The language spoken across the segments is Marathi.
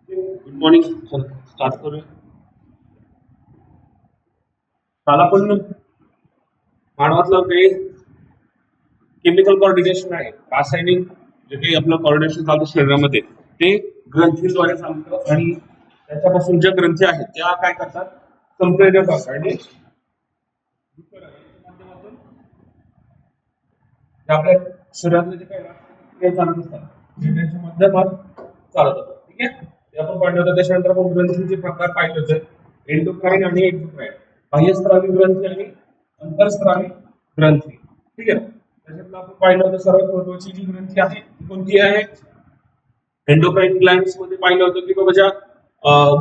Good morning. स्टार्ट करूया. काल आपण मानवातलं काही केमिकल कॉर्डिनेशन आहे, रासायनिक जे काही आपलं कॉर्डिनेशन चालतं शरीरामध्ये ते ग्रंथीद्वारे चालतं आणि त्याच्यापासून ज्या ग्रंथी आहेत त्या काय करतात, संप्रेरक आणि माध्यमातून आपल्या शरीरातले जे काही ते चालत असतात ते त्यांच्या माध्यमात चालत असतात. ठीक आहे, ते आपण पाहिलं होतं. त्याच्यानंतर आपण ग्रंथीचे प्रकार पाहिले होते, एंडोक्राइन आणि एक्झोक्राइन, बाह्यस्रावी ग्रंथी आणि अंतरस्रावी ग्रंथी. ठीक आहे, त्याच्यातलं आपण पाहिलं होतं सर्वात महत्वाची जी ग्रंथी आहे ती कोणती आहे? एंडोक्राइन ग्लँड्स मध्ये पाहिलं होतं की बाबा ज्या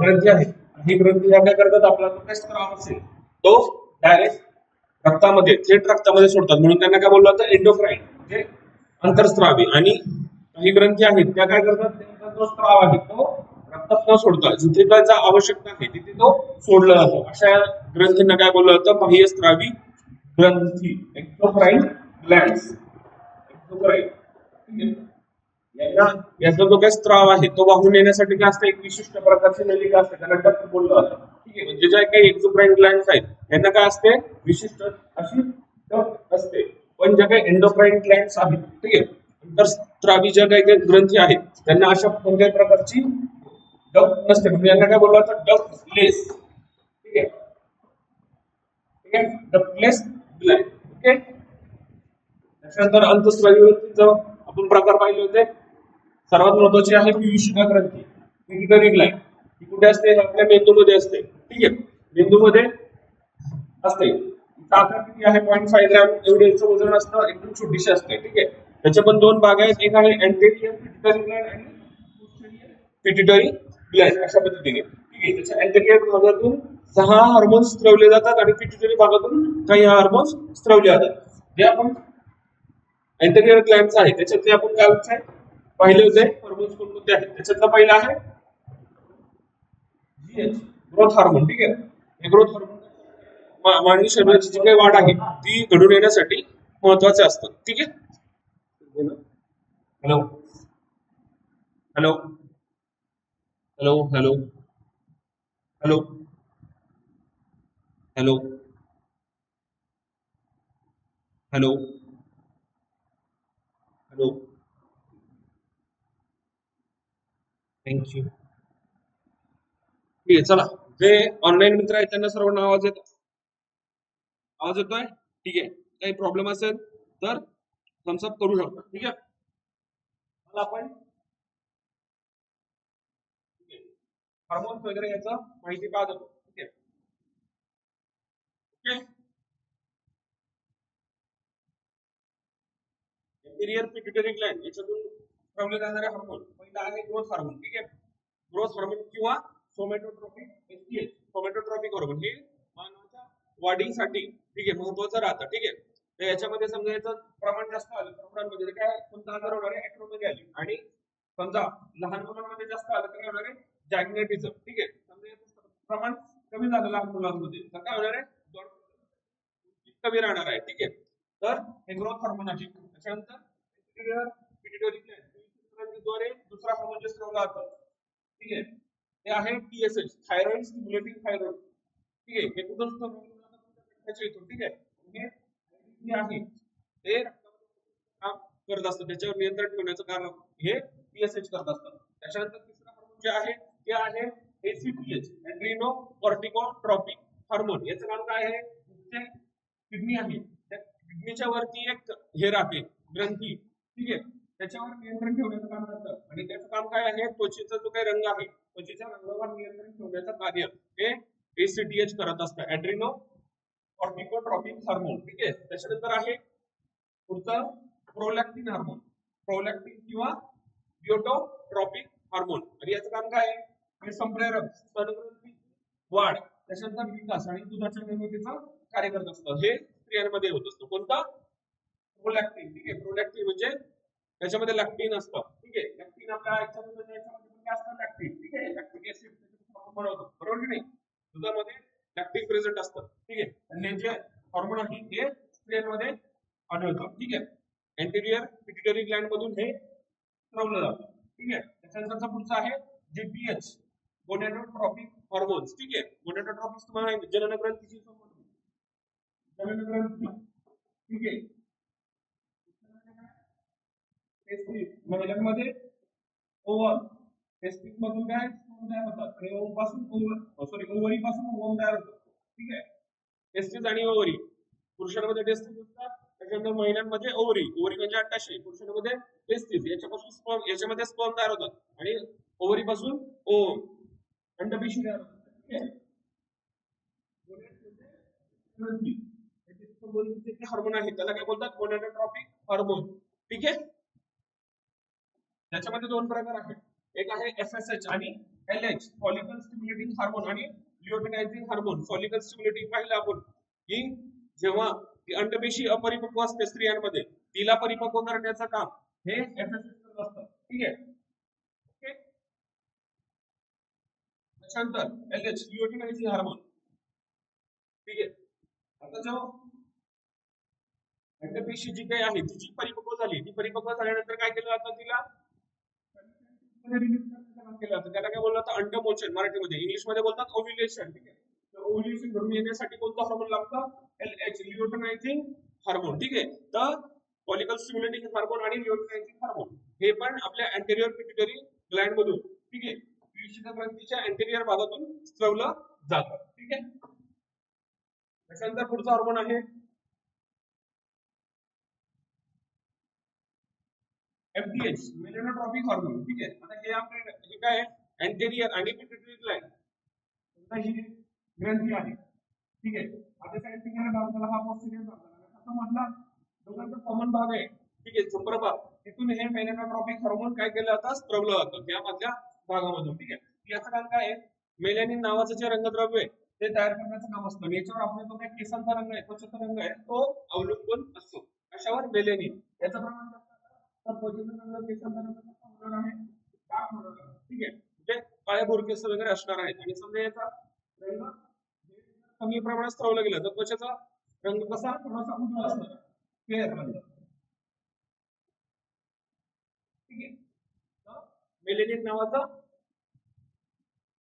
ग्रंथी आहेत, ही ग्रंथी ह्या काय करतात, आपला जो काही स्त्राव असेल तो डायरेक्ट रक्तामध्ये थेट रक्तामध्ये सोडतात, म्हणून त्यांना काय बोललं जातं, एंडोक्राइन म्हणजे अंतरस्रावी. आणि काही ग्रंथी आहेत त्या काय करतात, त्यांचा जो स्त्राव आहे तो रक्तात न सोडता जिथे त्याचा आवश्यकता आहे तिथे तो सोडला जातो. अशा ग्रंथींना काय बोललं जातं, बाह्यस्रावी ग्रंथी, एक्झोक्राइन ग्लँड्स. एक्झोक्राइन. ठीक आहे, याचा जो काही स्त्राव आहे तो वाहून येण्यासाठी काय असतं, एक विशिष्ट प्रकारची नलिका असते, त्याला डक्ट बोललं जातं. ठीक आहे, म्हणजे ज्या काही एक्झोक्राइन ग्लँड्स आहेत यांना काय असते, विशिष्ट अशी डक्ट असते. पण ज्या काही एंडोक्राइन ग्लँड्स आहेत, ठीक आहे, अंतरस्रावी ज्या काही ग्रंथी आहेत त्यांना अशा कोणत्याही प्रकारची डक्ट नसते, म्हणजे यांना काय बोललं जातं, डक्टलेस. ठीक आहे, ठीक आहे, डक्टलेस ग्लँड. ओके, त्याच्यानंतर अंतस्रावी ग्रंथीचा आपण प्रकार पाहिले होते. सर्वात महत्वाची आहे पियुषिका ग्रंथी, पिट्युटरी ग्लँड. ही कुठे असते, आपल्या मेंदूमध्ये असते. ठीक आहे, मेंदूमध्ये असते. आकार किती आहे, 0.5 ग्रॅम एवढे याचं वजन असतं, एकदम छोटीशी असते. ठीक आहे, त्याचे पण दोन भाग आहेत, एक आहे अँटेरियर पिट्युटरी ग्लँड आणि पिट्युटरी ग्लँड. अशा पद्धतीने. ठीक आहे, त्याच्या अँटेरियर भागातून 6 हार्मोन्स स्त्रवले जातात आणि पिट्युटरी भागातून काही हार्मोन्स स्त्रवले जातात. जे आपण अँटेरियर ग्लँड्स आहे त्याच्यातले आपण काय पाहिले होते हार्मोन्स कोणते आहेत. त्याच्यातला पहिला आहे जीएच, ग्रोथ हार्मोन. ठीक आहे, हे ग्रोथ हार्मोन मानवी शरीराची जी काही वाढ आहे ती घडून येण्यासाठी महत्वाचे असतात. ठीक आहे. Hello hello hello hello hello hello hello hello, thank you. ठीक आहे, चला. जे ऑनलाईन मित्र आहेत त्यांना सर्वांना आवाज येतो, आवाज येतोय? ठीक आहे, काही प्रॉब्लेम असेल तर थम्सअप करू शकता. ठीक आहे, मला आपण हार्मोन्स वगैरे याचा माहिती पाहत होतो. ठीक आहे, ओके. इंटिरियर पिट्युटरी ग्लँड याच्यातून स्त्रवले जाणारे हार्मोन पहिला आहे ग्रोथ हार्मोन. ठीक आहे, ग्रोथ हार्मोन किंवा सोमॅटोट्रॉपिक एसटीएच, सोमॅटोट्रॉपिक हार्मोन हे मानवाच्या वाढीसाठी ठीक आहे महत्वाचं राहतं. ठीक आहे, तर याच्यामध्ये समजा याचं प्रमाण जास्त आलं प्रमाणामध्ये काय कोणता आजार होणार आहे, ऍक्रोमेगाली आली. आणि समजा लहान मुलांमध्ये जास्त आलं तर काय होणार आहे, जॅग्नेटिझम. ठीक आहे, समजा याचं प्रमाण कमी झालं लहान मुलांमध्ये तर काय होणार आहे, कमी राहणार आहे. ठीक आहे, तर हे ग्रोथ हार्मोन आहे. त्याच्यानंतर पिट्युटरी ग्लँड दुसरा हार्मोन जे स्त्रवला जातं. ठीक आहे, ते आहे टीएसएच, थायरॉइड स्टिम्युलेटिंग थायरॉइड. ठीक आहे, हे कुठं येतो. ठीक आहे, हे आहे ते काम करत असतं, त्याच्यावर नियंत्रण ठेवण्याचं कारण हे टीएसएच करत असतं. त्याच्यानंतर तिसरा हार्मोन जे आहे ते आहे एसीटीएच, एड्रिनो कॉर्टिकोट्रॉपिक हार्मोन. याचं काम काय आहे, किडनी आहे त्या किडनीच्या वरती एक हे राहते ग्रंथी. ठीक आहे, त्याच्यावर नियंत्रण ठेवण्याचं काम करतं आणि त्याचं काम काय आहे, त्वचेचा जो काही रंग आहे त्वचेच्या रंगावर नियंत्रण ठेवण्याचं कार्य हे एसीटीएच करत असतं, ऍड्रिनो कॉर्टिकोट्रॉपिक हार्मोन. ठीक आहे, त्याच्यानंतर आहे पुढचं प्रोलॅक्टिन हार्मोन, प्रोलॅक्टिन किंवा बियोटोट्रॉपिक हार्मोन. आणि याचं काम काय आहे, हे संप्रेरक स्तनग्रंथी वाढ त्याच्यानंतर विकास आणि दुधाच्या निर्मितीचं कार्य करत असतं. हे स्त्रियांमध्ये होत असतं. कोणता, प्रोलॅक्टिन. ठीक आहे, प्रोलॅक्टिन म्हणजे त्याच्यामध्ये लॅक्टिन असतं. ठीक आहे, लॅक्टिन आपल्या याच्यामध्ये काय असतं, लॅक्टिन. ठीक आहे, लॅक्टिक ऍसिड आपण बनवतो, बरोबर की नाही, दुधामध्ये लॅक्टिक प्रेझेंट असतं. ठीक आहे, आणि हे जे हार्मोन आहे हे स्त्रियांमध्ये आढळतं. ठीक आहे, अँटेरियर पिट्युटरी ग्लँड मधून हे स्त्रवलं जातं. ठीक आहे, त्याच्यानंतरचा पुढचा आहे GPH गोनेडोट्रोपिक हॉर्मोन्स, ठीक आहे. गोनेडोट्रोपिक तुम्हाला माहिती आहे, जननग्रंथीशी संबंधित जननग्रंथी, ठीक आहे. महिलांमध्ये ओव्हम, टेस्टिस मधून काय स्पर्म तयार होतात आणि ओव्हम पासून ओव्हरी पासून ओव्हम तयार होतो, ठीक आहे. टेस्टिस आणि ओव्हरी, पुरुषांमध्ये टेस्टिस असतात, त्याच्यानंतर महिलांमध्ये ओव्हरी, ओव्हरी म्हणजे अंडाशय, पुरुषांमध्ये टेस्टिस, याच्यापासून स्पर्म, याच्यामध्ये स्पर्म तयार होतात आणि ओव्हरी पासून ओव्हम, अंडपेशी तयार होतात, ठीक आहे. हार्मोन आहे त्याला काय बोलतात, गोनेडोट्रोपिक हार्मोन, ठीक आहे. त्याच्यामध्ये दोन प्रकार आहेत, एक आहे FSH आणि LH, फॉलिकल स्टिम्युलेटिंग हार्मोन आणि ल्युटिनायझिंग हार्मोन. फॉलिकल स्टिम्युलेटिंग पाहिलं आपण की जेव्हा ती अंडपेशी अपरिपक्व असते स्त्रियांमध्ये, तिला परिपक्व करण्याचं काम हे FSH करत असतं, ठीक आहे. त्याच्यानंतर LH ल्युटिनायझिंग हार्मोन, ठीक आहे. आता जो अंडपेशी जी काही आहे तिची परिपक्व झाली, ती परिपक्व झाल्यानंतर काय केलं जातं, तिला केलं जातं, त्याला काय बोललं जातं, अंडमोचन मराठीमध्ये, इंग्लिशमध्ये बोलतात ओव्ह्युलेशन, ठीक आहे. तर ओव्ह्युलेशन घडून येण्यासाठी कोणतं हार्मोन लागतं, LH ल्युटिनायझिंग हार्मोन, ठीक आहे. तर फॉलिकल स्टिम्युलेटिंग हार्मोन आणि ल्युटिनायझिंग हार्मोन हे पण आपल्या अँटेरियर पिट्युटरी ग्लँड मधून, ठीक आहे, पियुषिका ग्रंथीच्या अँटेरियर भागातून स्त्रवलं जातं, ठीक आहे. त्याच्यानंतर पुढचा हार्मोन आहे FDH, मेलॅनोट्रॉपिक हार्मोन, ठीक आहे. आता हे आपले हे काय आहे, अँटेरियर आणि पिट्युटरी ग्लँड ही ग्रंथी आहे, ठीक आहे. आता अँटेरियर भागाला हा पोस्टेरियर भाग असं म्हटलं, दोघांचा कॉमन भाग आहे, ठीक आहे, सुप्रभाग, तिथून हे मेलॅनोट्रॉपिक हार्मोन काय केलं जातं, स्त्रवलं जातं त्यामधल्या भागामधून, ठीक आहे. याचं काम काय आहे, मेलॅनिन नावाचं जे रंगद्रव्य आहे ते तयार करण्याचं काम असतं. याच्यावर आपला जो काही केसांचा रंग आहे, त्वचेचा रंग आहे, तो अवलंबून असतो, कशावर, मेलॅनिन. याचं प्रमाण तर त्वचेचा रंग केसांचा रंग होणार आहे, डार्क होणार आहे, ठीक आहे, म्हणजे काळे भुरकेस वगैरे असणार आहेत. आणि समजा याचा रंग कमी प्रमाणात स्त्रवला गेला तर त्वचेचा रंग कसा, थोडासा उजळा असणार, क्लिअर रंग, ठीक आहे. मेलेनिन नावाचा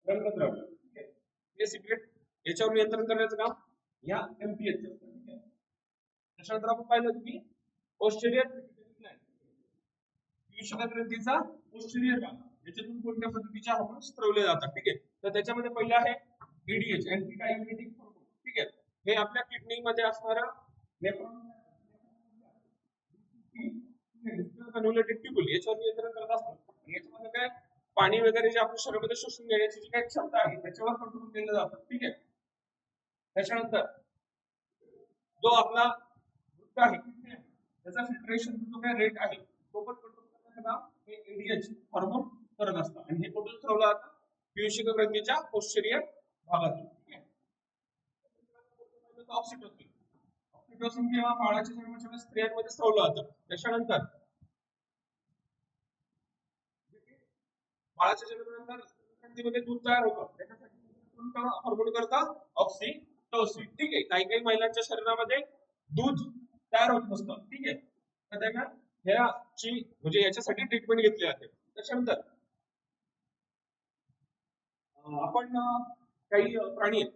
रंगद्रव्य, ठीक आहे, हे सिक्रेट याच्यावर नियंत्रण करण्याचं काम या MPH चं असतं, ठीक आहे. त्याच्यानंतर आपण पाहिलं की पोस्टेरियर पियुषिका ग्रंथीचा पोस्टेरियर भाग, याच्यातून कोणत्या पद्धतीचे हार्मोन स्त्रवले जातात, ठीक आहे. तर त्याच्यामध्ये पहिलं आहे EDH, अँटी डायबिटिक हार्मोन, ठीक आहे. हे आपल्या किडनी मध्ये असणारा नेफ्रॉन टिब्यूल याच्यावर नियंत्रण करत असतात. याच्यामध्ये काय, पाणी वगैरे जे आपल्या शरीरामध्ये शोषून घेण्याची जी काही क्षमता आहे त्याच्यावर कंट्रोल केलं जातं, ठीक आहे. त्याच्यानंतर जो आपला वृत्त आहे त्याचा फिल्ट्रेशन जो काही रेट आहे तो पण कंट्रोल करण्याचं काम हे EDH हार्मोन करत असतं. आणि हे कुठून स्त्रवलं जातं, पियुषिका ग्रंथीच्या पोस्टेरियर भागातून, ठीक आहे. ऑक्सिटोसिन, ऑक्सिटोसिन जेव्हा बाळाच्या जन्माच्या वेळेस स्त्रियांमध्ये स्त्रवलं जातं, त्याच्यानंतर बाळाच्या जन्मानंतर ग्रंथीमध्ये दूध तयार होतं, त्याच्यासाठी कोणतं हार्मोन करतं, ऑक्सिटोसिन, ठीक आहे. काही काही महिलांच्या शरीरामध्ये दूध तयार होत नसतं, ठीक आहे, तर त्यांना ह्याची म्हणजे याच्यासाठी ट्रीटमेंट घेतली जाते. त्याच्यानंतर आपण काही प्राणी आहेत,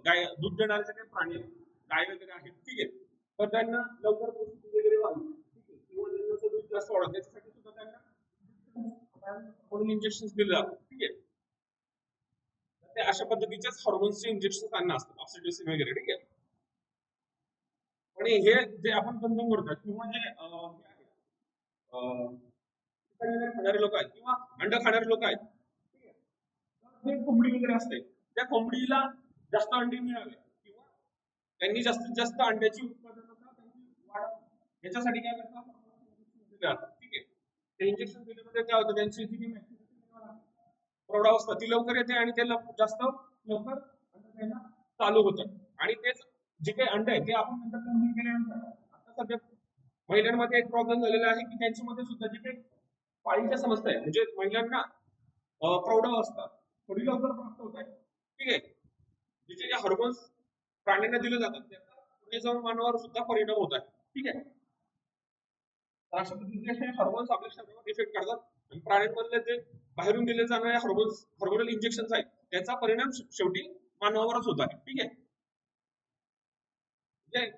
गाय दूध देणारे काही प्राणी आहेत, गाय वगैरे आहेत, ठीक आहे, तर त्यांना लवकर प्रसूती वगैरे व्हावी, ठीक आहे, किंवा जन्माचं दूध जास्त वाढत त्याच्यासाठी सुद्धा त्यांना म्हणून इंजेक्शन दिले जातात, ठीक आहे. ते अशा पद्धतीच्याच हॉर्मोन्सचे इंजेक्शन त्यांना असतात, ऑक्सिटोसिन वगैरे, ठीक आहे. आणि हे जे आपण कंझ्युम करतात किंवा जे खाणारे लोक आहेत किंवा अंड खाणारे लोक आहेत, जे कोंबडी वगैरे असते, त्या कोंबडीला जास्त अंडी मिळावे किंवा त्यांनी जास्तीत जास्त अंड्याची उत्पादनता त्यांची वाढ याच्यासाठी काय करतात, ठीक आहे. ते इंजेक्शन दिल्यामध्ये काय होतं, त्यांची जी प्रौढावस्था ती लवकर येते आणि ते जास्त लवकर अंड द्यायला चालू होतं. आणि तेच जे काही अंड आहे ते आपण नंतर कंझ्युम केल्यानंतर आता सध्या महिलांमध्ये एक प्रॉब्लेम झालेला आहे की त्यांच्यामध्ये सुद्धा जे काही पाळीच्या समस्या आहे, म्हणजे महिलांना प्रौढावस्था थोडी लवकर प्राप्त होत आहे, ठीक आहे. जिथे जे हार्मोन्स प्राण्यांना दिले जातात त्याचा पुढे जाऊन मानवावर सुद्धा परिणाम होत आहे, ठीक आहे. तर अशा पद्धतीने हे हार्मोन्स आपल्या शरीरावर इफेक्ट करतात आणि प्राण्यांमधले जे बाहेरून दिले जाणारे हार्मोनल इंजेक्शन आहेत त्याचा परिणाम शेवटी मानवावरच होत आहे. ठीक आहे. म्हणजे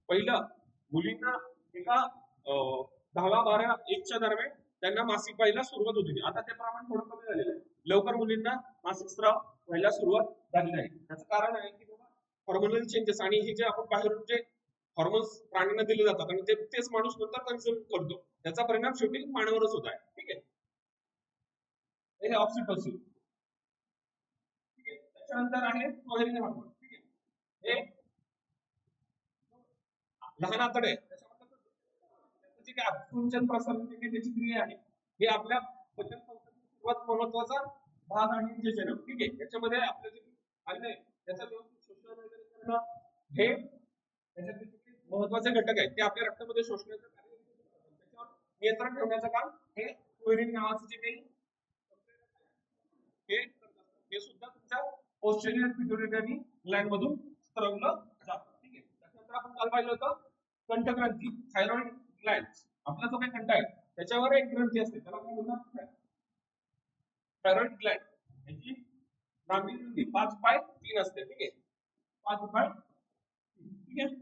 पहिलं मुलींना एका 10-12-1च्या दरम्यान त्यांना मासिक व्हायला सुरुवात होती. आता ते प्रमाण थोडं कमी झालेलं आहे. लवकर मुलींना मासिक स्त्राव व्हायला सुरुवात झाली आहे. त्याचं कारण आहे की बाबा हॉर्मोनल चेंजेस आणि हे जे आपण बाहेरून जे हॉर्मोन्स प्राण्यांना दिले जातात आणि तेच माणूस नंतर कन्झ्युम करतो त्याचा परिणाम शेवटी मानवावरच होत आहे. ठीक आहे. हे ऑक्सिटोसिन. ठीक आहे. त्याच्यानंतर आहे सोयरिन हार्मोन. ठीक आहे. हे लहान आतडे आहे त्याच्यामध्ये जे काही आकुंचन प्रसारण जे काही त्याची क्रिया आहे हे आपल्या पचन संस्थेचा सर्वात महत्वाचा भाग आहे जे जनक. ठीक आहे. त्याच्यामध्ये आपलं जे अन्न आहे त्याचं व्यवस्थित शोषण वगैरे करणं हे त्याच्यातले जे महत्वाचे घटक आहेत ते आपल्या रक्तामध्ये शोषण्याचं कार्य त्याच्यावर नियंत्रण ठेवण्याचं काम हे सोयरिन नावाचं जे काही हे हे सुद्धा तुमच्या पोस्टेरियर पिट्युटरी ग्लँड मधून स्त्रवलं जातं. ठीक आहे. त्याच्यानंतर आपण काल पाहिलं होतं कंठग्रंथी थायरॉइड ग्लँड. आपला जो काही कंठ आहे त्याच्यावर एक ग्रंथी असते त्याला काय म्हणतात थायरॉइड ग्लँड. याची लांबी रुंदी 5/3 असते. ठीक आहे. 5/3. ठीक आहे.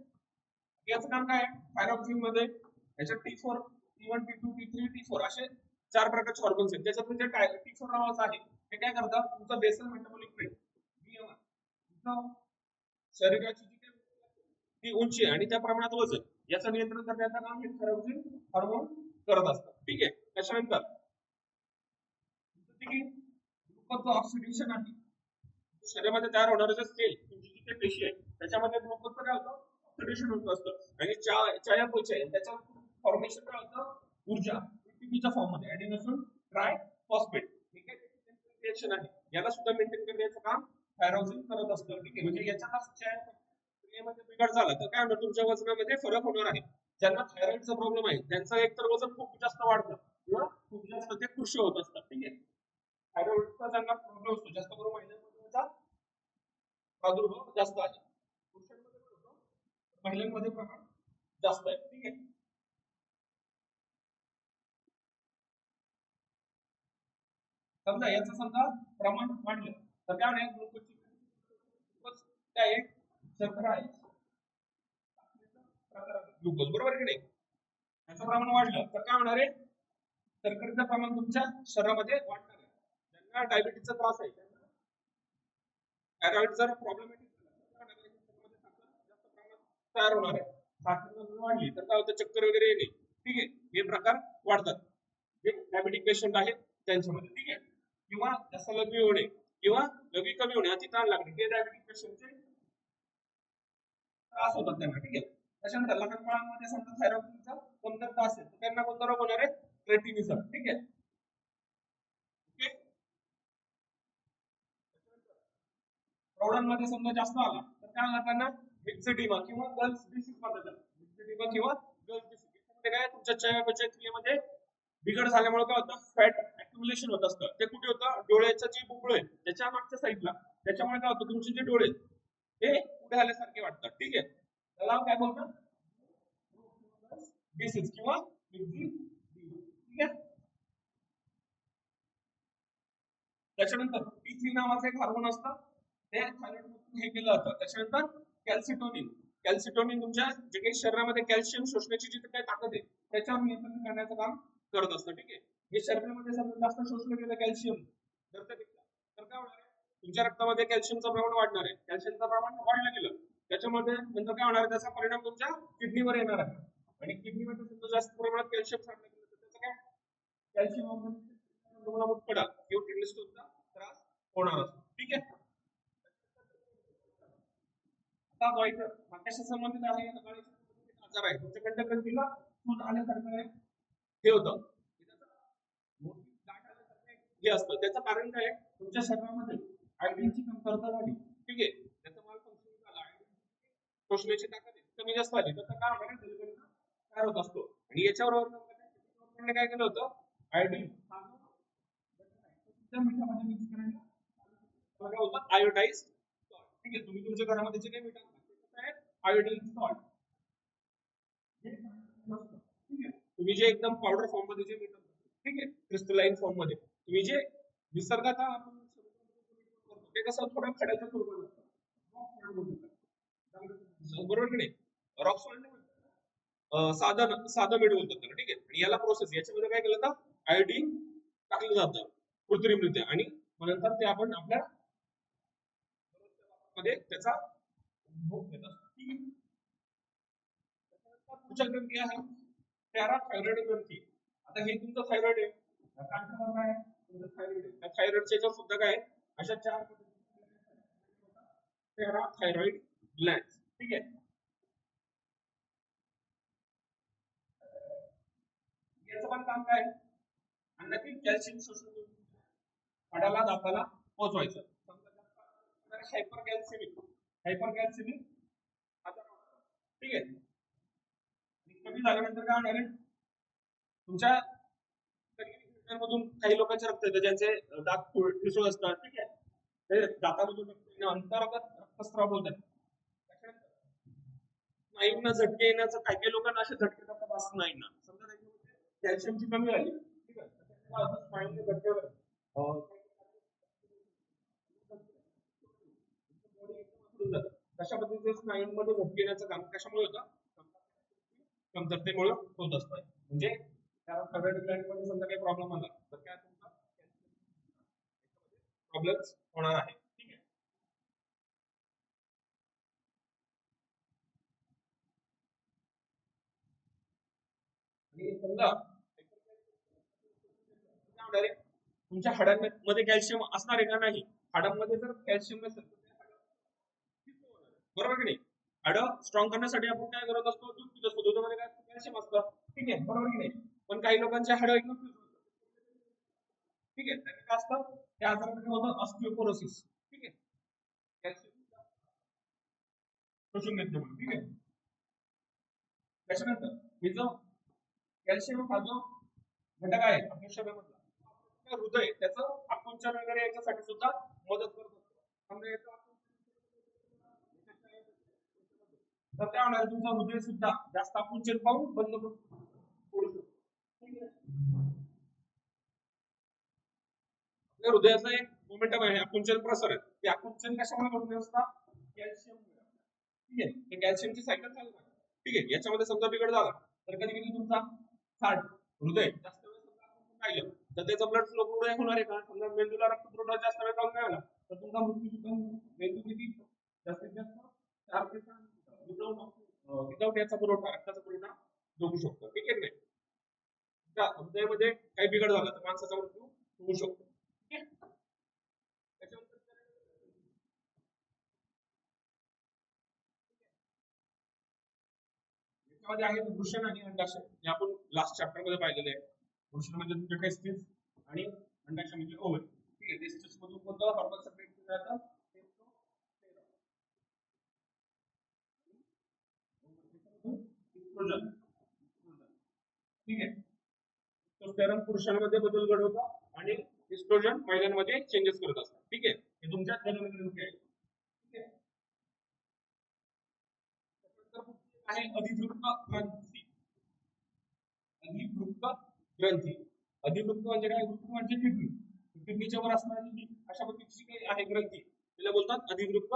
याचं काम काय आहे थायरॉक्सिन मध्ये याच्यात T4 T1 T2 T3 T4 असे 4 प्रकारचे हॉर्मोन्स आहेत. त्याच्यात म्हणजे T4 नावाचं आहे ते काय करतात तुमचं बेसल मेटाबॉलिक रेट BMR तुमचं शरीराची जी काही ती उंची आणि त्या प्रमाणात वजन याचं नियंत्रण करण्याचं काम हे थायरॉक्सिन हार्मोन करत असतात. ठीक आहे. त्याच्यानंतर ग्लुकोजचं ऑक्सिडेशन आहे शरीरामध्ये तयार होणारे जे सेल तुमची जी काही पेशी आहे त्याच्यामध्ये ग्लुकोजचं काय होतं ऑक्सिडेशन होत असतं आणि चयापचय आहे त्याच्या फॉर्मेशन काय होतं ऊर्जा एटीपीच्या फॉर्म मध्ये ऍडिनोसिन ट्राय फॉस्फेट. ठीक आहे. रिएक्शन आहे याला सुद्धा मेंटेन करण्याचं काम थायरॉक्सिन करत असतं. ठीक आहे. म्हणजे याचा क्रियेमध्ये बिघाड झाला तर काय होणार तुमच्या वजनामध्ये फरक होणार आहे. ज्यांना थायरॉइडचा प्रॉब्लेम आहे त्यांचं एकतर वजन खूप जास्त वाढतं किंवा खूप जास्त ते कृश होत असतात. ठीक आहे. थायरॉइडचा ज्यांना प्रॉब्लेम असतो जास्त करून महिलांमध्ये त्याचा प्रादुर्भाव जास्त आहे. पुरुषांमध्ये पण होतो महिलांमध्ये प्रमाण जास्त आहे. ठीक आहे. समजा याचं समजा प्रमाण वाढलं तर काय होणार ग्लुकोजची ग्लुकोज काय आहे शर्करा आहे ग्लुकोज बरोबर की नाही याचं प्रमाण वाढलं तर काय होणार आहे शर्करेचं प्रमाण तुमच्या शरीरामध्ये वाढणार आहे. ज्यांना डायबिटीसचा त्रास आहे त्यांना थायरॉइड जर प्रॉब्लेमॅटिक जास्त प्रमाणात तयार होणार आहे. साखर वाढली तर काय होतं चक्कर वगैरे येणे. ठीक आहे. हे प्रकार वाढतात जे डायबिटिक पेशंट आहेत त्यांच्यामध्ये. ठीक आहे. किंवा जास्त लघवी होणे किंवा लघवी कमी होणे अति ताण लागणे हे डायबिटिक पेशंटचे त्रास होतात त्यांना. ठीक आहे. त्याच्यानंतर लहान बाळांमध्ये समजा थायरॉइडचा कमतरता असेल तर त्यांना कोणता रोग होणार आहे क्रेटिनिझम. ठीक आहे. ओके. प्रौढांमध्ये समजा जास्त आला तर काय होणार त्यांना एक्झिडिमा किंवा गर्ल्स डिसीज म्हणतात. एक्झिडिमा किंवा गर्ल्स डिसीज याच्यामध्ये काय तुमच्या चयापचय क्रियेमध्ये बिघड झाल्यामुळे काय होतं फॅट अक्युमुलेशन होत असतं. ते कुठे होतं डोळ्याचं जे बुबुळ आहे त्याच्या मागच्या साईडला त्याच्यामुळे काय होतं तुमचे जे डोळे ते पुढे आल्यासारखे वाटतात. ठीक आहे. त्याला काय बोलतात डिसीज किंवा ठीक आहे. त्याच्यानंतर T3 नावाचं एक हार्मोन असतं ते थायरॉइड हे केलं जातं. त्याच्यानंतर कॅल्सिटोनिन कॅल्सिटोनिन तुमच्या जे काही शरीरामध्ये कॅल्शियम शोषण्याची जी काही ताकद आहे त्याच्यावर नियंत्रण करण्याचं काम करत असतं. ठीक आहे. हे शरीरामध्ये समजा जास्त शोषलं गेलं कॅल्शियम जर तर काय होणार आहे तुमच्या रक्तामध्ये कॅल्शियमचं प्रमाण वाढणार आहे. कॅल्शियमचं प्रमाण वाढलं गेलं त्याच्यामध्ये नंतर काय होणार आहे त्याचा परिणाम तुमच्या किडनीवर येणार आहे आणि किडनीमध्ये समजा जास्त प्रमाणात कॅल्शियम साठलं गेलं तर त्याचं काय कॅल्शियम मुतखडा किंवा किडनी स्टोनचा त्रास होणार असतो. ठीक आहे. आता मागच्या संबंधित आहे आजार आहे तुमच्या कंठग्रंथीला सूज आल्यासारखं हे होतं मोठी गाठ आल्यासारखं हे असतं. त्याचं कारण काय आहे तुमच्या शरीरामध्ये आयोडीनची कमतरता झाली. ठीक आहे. त्याचं माल फंक्शन झाला आयोडीन शोषण्याची ताकद कमी जास्त झाली तर काय होणार तयार होत असतो आणि याच्यावर काय केलं होतं आयोडीन मिठामध्ये मिक्स करायला होतं आयोडाइज. ठीक आहे. तुम्ही तुमच्या घरामध्ये जे काही मीठ आयोडीन सॉल्ट ठीक आहे तुम्ही जे एकदम पावडर फॉर्म मध्ये जे मिळतात, ठीक आहे, क्रिस्टलाइन फॉर्म मध्ये तुम्ही जे निसर्गात आपण करतो ते कसं थोडं खड्याच्या स्वरूपात असतं, बरोबर की नाही? रॉक सॉल्ट साधं साधं मीठ बोलतात त्याला, ठीक आहे. आणि याला प्रोसेस, याच्यामध्ये काय केलं जातं, आयोडीन टाकलं जातं कृत्रिमरित्या, आणि मग नंतर ते आपण आपल्या मध्ये त्याचा उपभोग घेत असतो, ठीक आहे. त्याच्यानंतर पुढच्या ग्रंथी आहे पॅराथायरॉइड ग्रंथी. आता हे तुमचं थायरॉइड आहे, काय आहे तुमचं थायरॉइड आहे, त्या थायरॉइडच्या याच्यावर सुद्धा काय आहे, अशा 4 पॅराथायरॉइड ग्लॅंड, ठीक आहे. याचं पण काम काय आहे, अन्नातील कॅल्शियम शोषून घेऊन हाडाला दाताला पोहोचवायचं. समजा हायपर कॅल्सिमिक, हायपर कॅल्सिमिक आजार, ठीक आहे. कमी झाल्यानंतर काय होणार आहे, तुमच्या मधून काही लोकांचे रक्त येतं, ज्यांचे दात ठिसूळ असतात, ठीक आहे, ते दातामधून अंतर्गत रक्तस्राव होतात. स्नायूंना झटके येण्याचं, काही काही लोकांना असे झटके जातात स्नायूंना, समजा कॅल्शियमची कमी झाली, ठीक आहे, स्नायूंना झटके कशा पद्धतीने स्नायूंमध्ये झटके येण्याचं काम कशामुळे होतं, कमतरतेमुळे होत असतात. म्हणजे त्या थायरॉइड ग्लॅंड मध्ये समजा काही प्रॉब्लेम आला तर काय तुमचा प्रॉब्लेम्स होणार आहे, ठीक आहे. आणि समजा तुमच्या हाडांमध्ये कॅल्शियम असणार आहे का नाही, हाडांमध्ये जर कॅल्शियम नसेल बरोबर की नाही, हाड स्ट्रॉंग करण्यासाठी आपण काय करत असतो, दूध पित असतो, दुधामध्ये काय कॅल्शियम असतं, ठीक आहे, बरोबर की नाही. पण काही लोकांचे हाड एकदम, ठीक आहे, त्यांनी काय असतं, त्या आजारामध्ये होतं ऑस्टिओपोरोसिस, ठीक आहे, कॅल्शियम शोषून घेतलं म्हणून, ठीक आहे. त्याच्यानंतर हे जो कॅल्शियम हा जो घटक आहे आपल्या शरीरामधला, हृदय त्याचं आकुंचन वगैरे याच्यासाठी सुद्धा मदत करत असतो. तर त्या होणार तुमचा हृदय सुद्धा जास्त आकुंचन पाहून बंद पडू शकतो. आपल्या हृदयाचं एक मोमेंटम आहे आकुंचन प्रसारण, ते आकुंचन कशामुळे घडून असतात, कॅल्शियम, ठीक आहे. ते कॅल्शियमची सायकल चालू आहे, ठीक आहे. याच्यामध्ये समजा बिघड झाला तर कधी कधी तुमचा हार्ट, हृदय जास्त वेळ समजा राहिलं तर त्याचा ब्लड फ्लो पुढे होणार आहे का, समजा मेंदूला रक्तपुरवठा जास्त वेळ चालू नाही आला तर तुमचा मृत्यू सुद्धा, मेंदू किती जास्तीत जास्त 4 ते 6 विदाउट याचा पुरवठा, रक्ताचा पुरवठा जोडू शकतो, ठीक आहे. नाही त्या हृदयामध्ये काही बिघड झाला तर माणसाचा मृत्यू होऊ शकतो, ठीक आहे. त्याच्यामध्ये आहे वृषण आणि अंडाशय, हे आपण लास्ट चॅप्टर मध्ये पाहिलेले आहे. वृषण म्हणजे तुमचे टेस्टिस आणि अंडाशय म्हणजे ओव्हरी, ठीक आहे. टेस्टिस मधून कोणतं हार्मोन सेक्रेट केलं जातं, इस्ट्रोजन, ठीक आहे. टेस्टोस्टेरॉन पुरुषांमध्ये बदल घडवतो आणि इस्ट्रोजन महिलांमध्ये चेंजेस करत असतात, ठीक आहे. हे तुमच्या जन्मग्रंथी आहे, ठीक आहे. आहे अधिवृक्क ग्रंथी, अधिवृक्क ग्रंथी, अधिवृक्क म्हणजे काय, वृक्क म्हणजे किडनी, किडनीच्या वर असणारी जी अशा पद्धतीची काही आहे ग्रंथी तिला बोलतात अधिवृक्क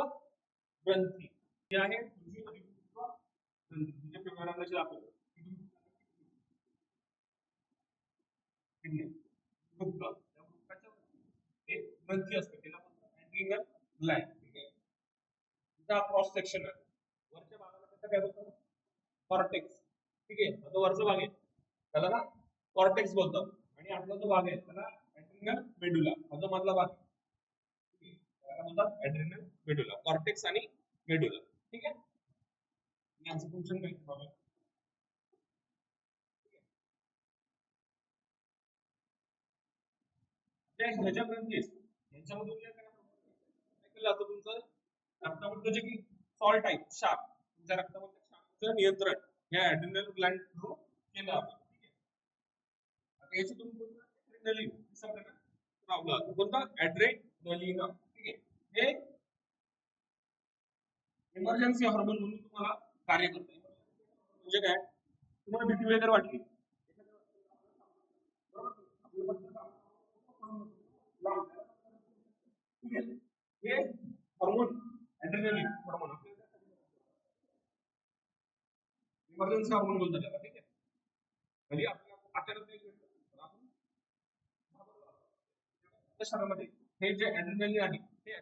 ग्रंथी. जी आहे तुमची अधिवृक्क ग्रंथी, म्हणजे पिवळ्या रंगाची दाखवतो किडनी, वृक्क, त्या वृक्काच्या एक ग्रंथी असते तिला बोलतात ऍड्रिनल ग्लॅंड, ठीक आहे. तिचा क्रॉस सेक्शन आहे, वरच्या भागाला त्याचा काय बोलतात, कॉर्टेक्स, ठीक आहे. तो वरचा भाग आहे त्याला ना कॉर्टेक्स बोलतात, आणि आपला जो भाग आहे त्याला ऍड्रिनल मेडुला, हा जो मधला भाग आहे, ठीक आहे, त्याला बोलतात ऍड्रिनल मेडुला, कॉर्टेक्स आणि मेडुला, ठीक आहे. यांचं फंक्शन काय आहे, त्या ह्याच्या ग्रंथी यांच्यामधून जे काय केलं जातं तुमचं रक्तामधलं जे की सॉल्ट आहे, क्षार, तुमच्या रक्तामधल्या क्षाराचं नियंत्रण या ऍड्रिनल ग्लॅंड थ्रू केलं जातं, ठीक आहे. आता याच्यातून ऍड्रेनलिन लावलं, कोणतं ऍड्रेनलिन, ठीक आहे. हे इमर्जन्सी हार्मोन म्हणून तुम्हाला कार्य करतं. म्हणजे काय, तुम्हाला भीती वगैरे वाटली ठीक आहे. हे hormone adrenaline hormone emergency hormone बोलतात त्याला. ठीक आहे. म्हणजे आपल्याला अचानक काही घडलं तर आपण आपल्या शरीरामध्ये हे जे ॲड्रेनालिन आहे ते ठीक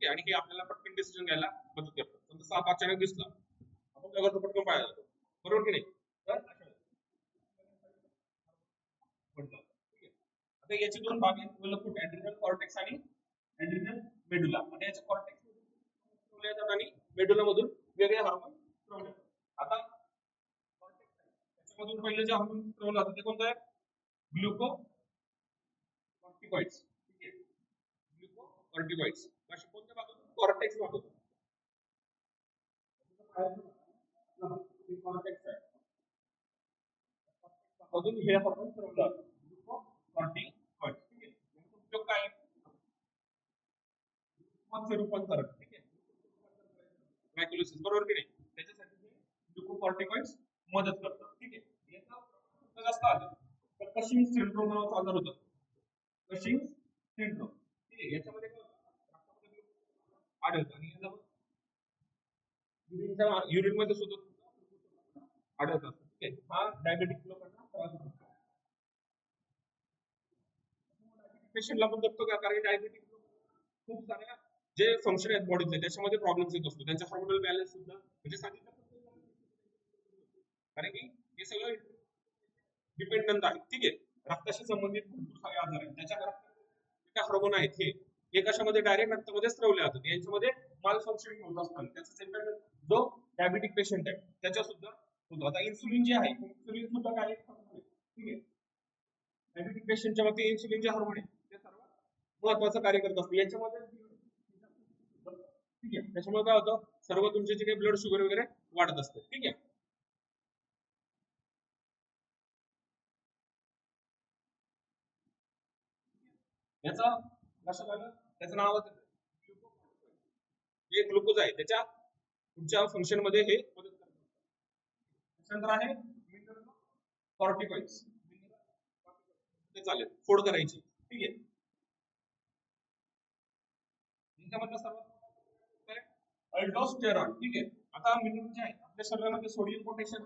आहे, आणि हे आपल्याला पटकन डिसिजन घ्यायला मदत करतं. समजा साप अचानक दिसला, आपण काय करतो, पटकन पाहायला जातो, बरोबर की नाही? तर अशा वेळेस म्हटलं. ठीक आहे. आता याचे दोन भाग आहेत, मूलभूत ॲड्रिनल कॉर्टेक्स आणि ॲड्रिनल मेडुला. आता याच्या कॉर्टेक्स ठेवले जातात आणि मेडुला मधून वेगळे हार्मोन ठेवले जातात. आता कॉर्टेक्स त्याच्यामधून पहिले जे हार्मोन ठेवलं जातं ते कोणतं आहे? ग्लुको कॉर्टिकॉइड्स. ठीक आहे. ग्लुको कॉर्टिकॉइड्स अशा कोणत्या भागातून? कॉर्टेक्स भागातून. कॉर्टेक्स आहे मधून हे हार्मोन ठेवलं जातं. ग्लुको कॉर्टिकॉइड्स. ठीक आहे. याचा उपयोग काय आहे? मत्स्य रूपांतरण. ठीक आहे. ग्लायकोलिसिस, बरोबर की नाही? त्याच्यासाठी हे ग्लुकोकॉर्टिकॉइड्स मदत करतात. ठीक आहे. याचा जास्त आलं तर कशिंग सिंड्रोम नावाचा आजार होतो. Cushing syndrome. ठीक आहे. याच्यामध्ये काय होतं? रक्तामध्ये आढळतं आणि युरिन मध्ये सुद्धा आढळत असतं. ठीक आहे. हा डायबेटिक लोकांना त्रास होतो. पेशंटला पण बघतो का, कारण डायबेटिक खूप साऱ्या जे फंक्शन आहेत बॉडीचे त्याच्यामध्ये प्रॉब्लेम्स येत असतो. त्यांचा हार्मोनल बॅलन्स सुद्धा म्हणजे सांगितलं, कारण की हे सगळं डिपेंडंट आहे. ठीक आहे. रक्ताशी संबंधित भरपूर सारे आजार आहेत. त्याच्या घरात हार्मोन आहेत हे कशामध्ये डायरेक्ट रक्तामध्ये स्त्रवले जातात. यांच्यामध्ये माल फंक्शनिंग होत असतात. त्याचा इम्पॅक्ट जो डायबेटिक पेशंट आहे त्याच्या सुद्धा होतो. आता इन्सुलिन जे आहे, इन्सुलिन सुद्धा काय, ठीक आहे, डायबेटिक पेशंटच्या बाबतीत इन्सुलिन जे हार्मोन आहे ते सर्व महत्वाचं कार्य करत असतं. याच्यामध्ये ठीक आहे. त्याच्यामुळे काय होतं, सर्व तुमचे जे काही ब्लड शुगर वगैरे वाढत असते. ठीक आहे. याचा लक्षात आलं, त्याचं नाव जे ग्लुकोज आहे त्याच्या पुढच्या फंक्शन मध्ये हे मदत करतात. त्याच्यानंतर आहे मिनरल कॉर्टिकॉइड्स. ते चालेल, फोड करायची. ठीक आहे. त्याच्यामधलं सर्वात अल्डोस्टेरॉन. ठीक आहे. आता मिनरल जे आहे आपल्या शरीरामध्ये सोडियम पोटॅशियम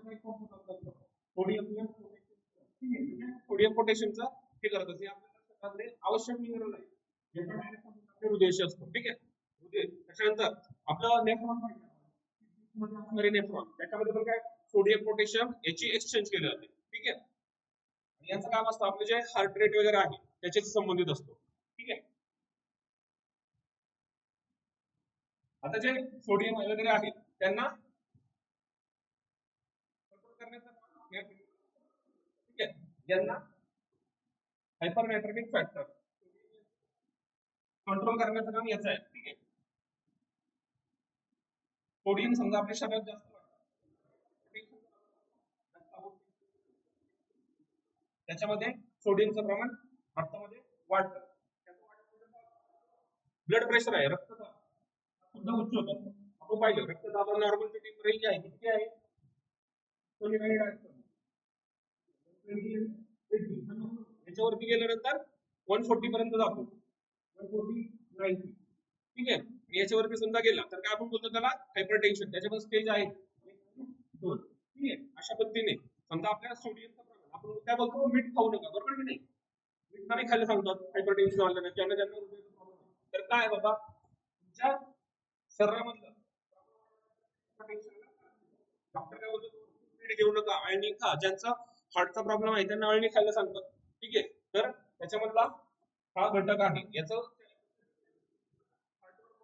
सोडियम ठीक आहे, म्हणजे सोडियम पोटॅशियमचा हे करत असते. आपल्या शरीरामध्ये आवश्यक मिनरल आहे. हृदयाशी असतो. ठीक आहे. हृदय. त्याच्यानंतर आपलं नेफ्रॉन त्याच्यामध्ये पण काय, सोडियम पोटॅशियम याची एक्सचेंज केली जाते. ठीक आहे. आणि याचं काम असतं आपले जे हार्ट रेट वगैरे आहे त्याच्याशी संबंधित असतो. ठीक आहे. आता जे सोडियम वगैरे आहेत त्यांना कंट्रोल करण्याचं, ठीक आहे, ज्यांना हायपर नायट्रेटिक फॅक्टर कंट्रोल करण्याचं काम याचं आहे. ठीक आहे. सोडियम समजा आपल्या शरीरात जास्त त्याच्यामध्ये सोडियमचं प्रमाण रक्तामध्ये वाढतं. ब्लड प्रेशर आहे, रक्तदाब सुद्धा उच्च होत असतो. आपण पाहिलं रक्तदाब नॉर्मल रेंज आहे किती आहे, याच्यावरती गेल्यानंतर 140 पर्यंत जातो. 140 ठीक आहे. याच्यावरती समजा गेला तर काय आपण बोलतो त्याला हायपरटेन्शन. त्याच्यामध्ये स्टेज आहे 2. ठीक आहे. अशा पद्धतीने समजा आपल्याला सोडियमचं प्रमाण, आपण काय बोलतो, मीठ खाऊ नका, बरोबर की नाही? मीठ नाही खायला सांगतात हायपरटेन्शन आलं किंवा ज्यांना तर काय बाबा, तुमच्या शरीरामधलं डॉक्टर काय बोलतो, मीठ घेऊ नका, अळणी खा. ज्यांचा हार्टचा प्रॉब्लेम आहे त्यांना अळणी खायला सांगतात. ठीक आहे. तर त्याच्यामधला हा घटक आहे. याचा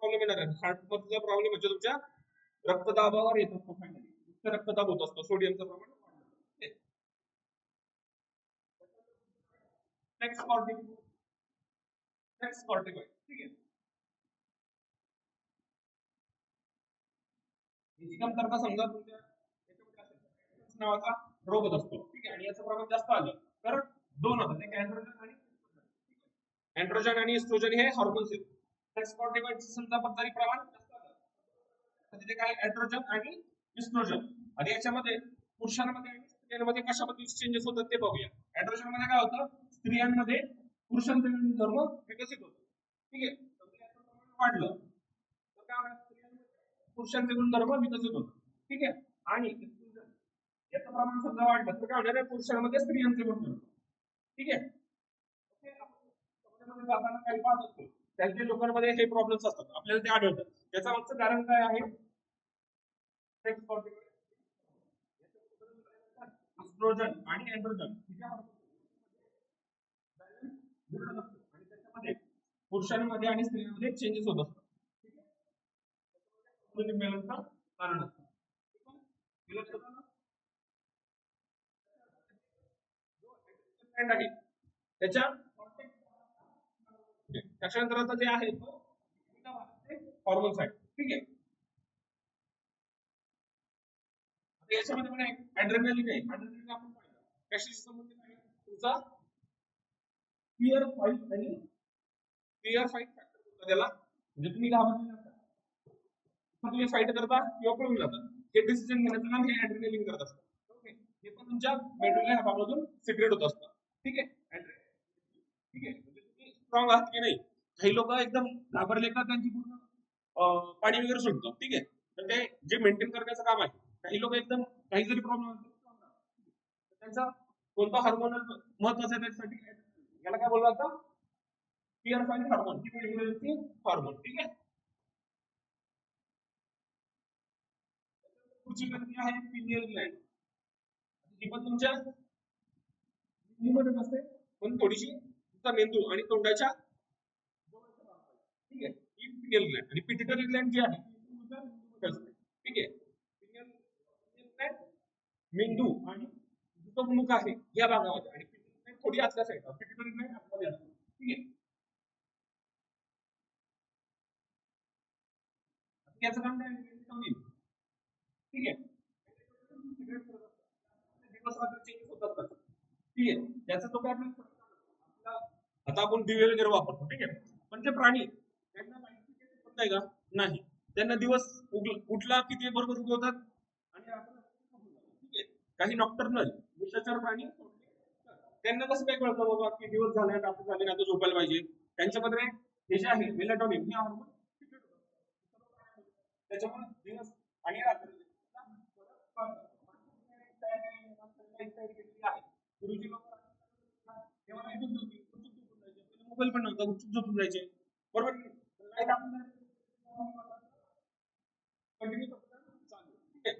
प्रॉब्लेम येणार आहे. हार्ट मधला प्रॉब्लेम म्हणजे तुमच्या रक्तदाबावर येत असतो. उच्च रक्तदाब होत असतो, सोडियमचं प्रमाण कॉर्टिकॉइड. ठीक आहे. याची कमतरता समजा तुमच्या नावाचा रोग होत असतो. ठीक आहे. आणि याचं प्रमाण जास्त आलं तर दोन होतात, एक अँड्रोजन आणि इस्ट्रोजन हे हार्मोन्स आहेत. सेक्स कॉर्टिकॉइडचं समजा बद्दल प्रमाण जास्त आलं म्हणजे काय, अँड्रोजन आणि इस्ट्रोजन. आणि याच्यामध्ये पुरुषांमध्ये आणि स्त्रियांमध्ये कशा पद्धतीचे चेंजेस होतात ते बघूया. अँड्रोजन मध्ये काय होतं, स्त्रियांमध्ये पुरुषांचे धर्म विकसित होतो. ठीक आहे. वाढलं तर काय होणार, पुरुषांचे गुणधर्म विकसित होतात. ठीक आहे. आणि याचं प्रमाण समजा वाढलं तर काय होणार आहे, पुरुषांमध्ये स्त्रियांचे गुणधर्म. ठीक आहे. समाजामध्ये जाताना काही पाहत असतो त्यांच्या लोकांमध्ये हे प्रॉब्लेम्स असतात, आपल्याला ते आढळतात. त्याचं मागचं कारण काय आहे, एस्ट्रोजन आणि एंड्रोजन आणि त्याच्यामध्ये पुरुषांमध्ये आणि स्त्रियांमध्ये चेंजेस होत असतात. ठीक आहे. इम्बॅलन्सचं कारण असतं. त्याच्या त्याच्यानंतरचा जे आहे तो हॉर्मोन्स आहे. ठीक आहे. याच्यामध्ये पण ऍड्रेनलिन आहे. ऍड्रेनलिन आपण पाहिलं कशाशी संबंधित आहे, तुमचा फिअर फाईट आणि फिअर फाईट फॅक्टर त्याला, म्हणजे तुम्ही घाबरले नसता, तुम्ही फाईट करता किंवा पळून जाता, हे डिसिजन घेण्याचं काम हे ऍड्रेनलिन करत असतं. ओके. हे पण तुमच्या मेडुला भागामधून सिक्रेट होत असतं. ठीक आहे. ठीक आहे. म्हणजे तुम्ही स्ट्रॉंग आहात की नाही, काही लोक एकदम घाबरले का त्यांची पूर्ण पाणी वगैरे सुटतं. ठीक आहे. तर ते जे मेंटेन करण्याचं काम आहे, काही लोक एकदम काही जरी प्रॉब्लेम त्यांचा कोणता हार्मोन महत्वाचा आहे त्यासाठी, याला काय बोललं जातं, फिअर फाईट हार्मोन हार्मोन. ठीक आहे. पुढची ग्रंथी आहे पिनियल ग्लँड. ती पण तुमच्या मेंदूमध्ये नसते, पण थोडीशी तुमचा मेंदू आणि तोंडाच्या, ठीक आहे, ही पिनियल ग्लँड. आणि पिट्युटरी ग्लँड जी आहे ठीक आहे, पिनियल ग्लँड मेंदू आणि जो मुख आहे या भागामध्ये, आणि पिट्युटरी ग्लँड थोडी आतल्या साईडला, पिट्युटरी ग्लँड आतमध्ये असते. ठीक आहे. याचं काम काय, ठीक आहे, दिवस रात्र चेंज होत असतात. ठीक आहे. त्याचा तो काय आता आपण दिवे वगैरे वापरतो. ठीक आहे. पण ते प्राणी त्यांना माहिती का नाही, त्यांना दिवस उठला की ते बरोबर उगवतात आणि ठीक आहे. काही नॉक्टर्नल निशाचर प्राणी त्यांना कसं काय कळतं बाबा की दिवस झाले, रात्र झाले, आता झोपायला पाहिजे. त्यांच्यामध्ये हे जे आहे मेलाटोनिन हे हार्मोन त्याच्यामुळे दिवस आणि रात्र गुरुजी लोक मोबाईल पण नव्हता, गुपचूप झोपून जायचे. बरोबर. कंटिन्यू चालू. ठीक आहे.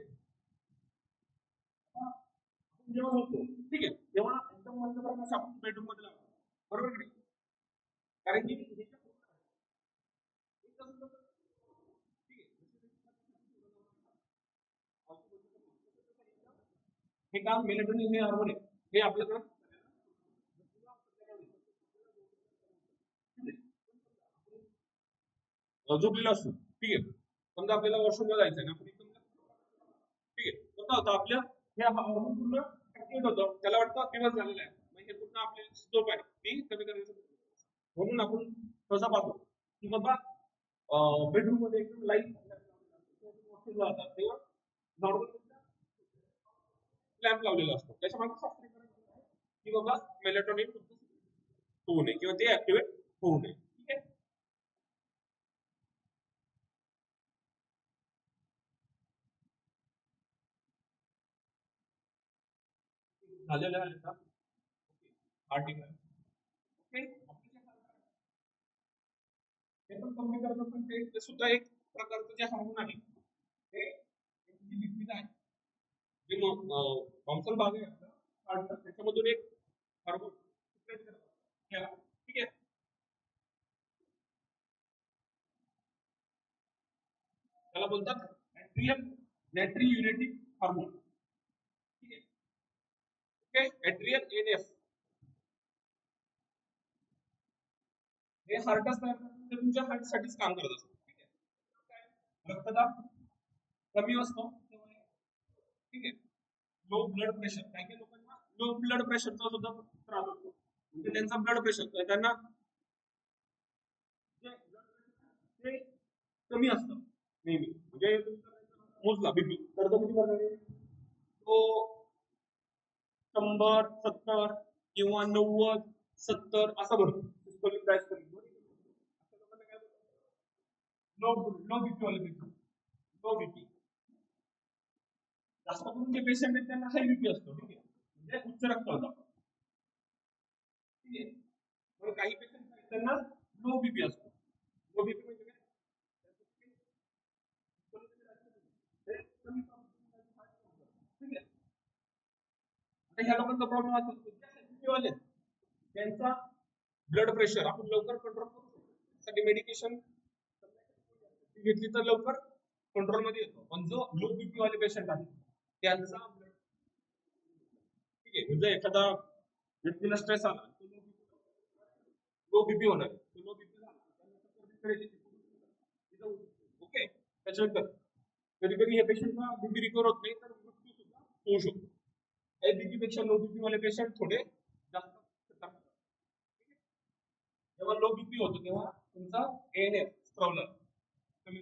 जेव्हा झोपतो, ठीक आहे, तेव्हा एकदम मंद प्रकाश आपण बेडरूम मध्ये लावतो. बरोबर नाही, कारण की हे काम मेलेटोनिन हे हार्मोन आहे, हे आपल्याकडे झोपलेला असतो. ठीक आहे. समजा आपल्याला वॉशरूमला जायचं ना, ठीक आहे, कसं होतं आपल्या हे हार्मोन पूर्ण ऍक्टिव्हेट होतं, त्याला वाटतं दिवस झालेला आहे, म्हणजे पूर्ण आपली झोप आहे ती कमी करायचं. म्हणून आपण तसा पाहतो की बाबा बेडरूम मध्ये एकदम लाईट जातात तेव्हा नॉर्मल लॅम्प लावलेला असतो, त्याच्या मागे शास्त्रीय की बाबा मेलेटोनिन होऊ नये किंवा ते ऍक्टिव्हेट होऊ नये. ठीक आहे. झालेलं आहे का आर्टिकल. ओके. हे पण कमी करत पण ते सुद्धा एक प्रकारचं जे हार्मोन आहे ते लिक्विड आहे, जे कॉन्सल भाग आहे आपला त्याच्यामधून एक हार्मोन. ठीक आहे. त्याला बोलतात ऍट्रियल नॅट्रियुरेटिक हार्मोन. ठीक आहे. ओके. ऍट्रियल एनएफ हे हार्टच तयार करतात, ते तुमच्या हार्टसाठीच काम करत असतं. ठीक आहे. रक्तदाब कमी असतो. ठीक आहे. लो ब्लड प्रेशर, काही काही लोकांना लो ब्लड प्रेशरचा सुद्धा त्रास होतो, म्हणजे त्यांचा ब्लड प्रेशर त्यांना ते कमी असतं नेहमी, म्हणजे मोजला बीपी तर तो किती प्रकारे तो 100, 70 किंवा 90, 70 असा भरतो. लो लो बीपी वाले पेशंट, लो बीपी. जास्त करून जे पेशंट आहेत त्यांना हाय बीपी असतो, ठीक आहे, म्हणजे उच्च रक्तदाब, ठीक आहे. पण काही पेशंट आहेत त्यांना लो बीपी असतो. लो बीपी म्हणजे काय? ते कमी ठीक आहे. आता ह्या लोकांचा प्रॉब्लेम असा असतो जे बीपी वाले त्यांचा ब्लड प्रेशर आपण लवकर कंट्रोल करू शकतो. त्यासाठी मेडिकेशन घेतली तर लवकर कंट्रोल मध्ये येतो. पण जो लो बीपी वाले पेशंट आहे त्यांचा ठीक आहे, म्हणजे एखादा व्यक्तीला स्ट्रेस आला लो बीपी होणार, तो लो बीपी झाला ओके. त्याच्यानंतर कधी कधी हे पेशंटला बीपी रिकवर होत नाही तर मृत्यू सुद्धा होऊ शकतो. हाय बीपी पेक्षा लो बीपी वाले पेशंट थोडे जास्त खतरनाक. जेव्हा लो बीपी होतो तेव्हा तुमचा एएनएफ स्ट्रॉलर कमी,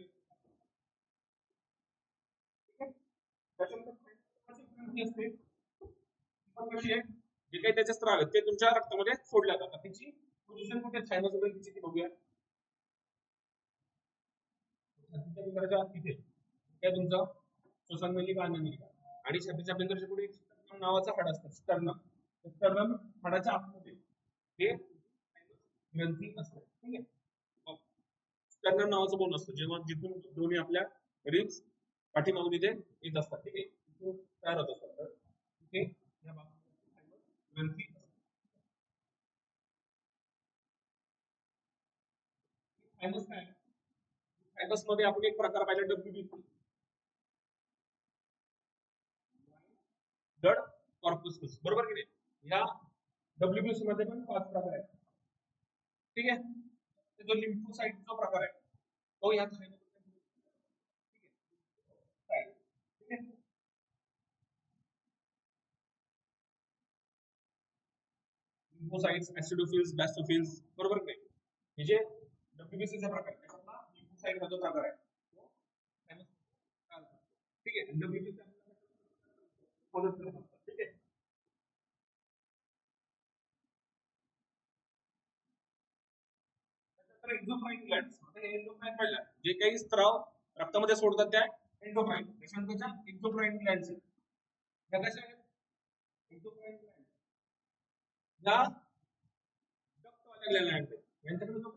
ठीक आहे. त्याच्यानंतर असते कशी आहे, जे काही त्याचे स्त्राव आहेत ते तुमच्या रक्तामध्ये सोडल्या जातात. त्याची पोझिशन कुठे थायमस वगैरे ती बघूया. छातीच्या पिंजऱ्याच्या तिथे काय तुमचा श्वसन नलिका आणि नलिका आणि छातीच्या पिंजऱ्याच्या पुढे स्टर्नम नावाचा हाड असतं. स्टर्नम, स्टर्नम हाडाच्या आतमध्ये हे ग्रंथी असते, ठीक आहे. स्टर्नम नावाचं बोन असतं जेव्हा जिथून दोन्ही आपल्या रिब्स पाठीमागून इथे येत असतात, ठीक आहे, तिथून तयार होत असतात. तर तिथे या भागामध्ये ग्रंथी फायबर्स काय, फायबर्स मध्ये आपण एक प्रकार पाहिला डब्ल्यूबीसी, ब्लड कॉर्पस्कल्स, बरोबर की नाही. या डब्ल्यूबीसी मध्ये पण 5 प्रकार आहेत, ठीक आहे. जो लिम्फोसाइटचा प्रकार आहे तो यात आहे, ठीक आहे, ठीक आहे. लिम्फोसाइट्स, ऍसिडोफिल्स, बॅस्टोफिल्स, बरोबर की नाही. हे जे डब्ल्यूबीसी चा प्रकार त्याच्यातला लिम्फोसाइट हा जो प्रकार आहे तो ठीक आहे. डब्ल्यूबीसी मदत करत असतात, ठीक आहे. तर एक्झोक्राईन ग्लॅंड्स, आता हे एंडोक्राईन पाहिलं, जे काही स्त्राव रक्तामध्ये सोडतात त्या एंडोक्राईन, त्याच्यानंतरच्या एक्झोक्राईन ग्लॅंड्स आहेत. या कशा आहेत? एक्झोक्राईन ग्लॅंड या डक्टवाल्या ग्लॅंड आहेत. यांच्याकडे जो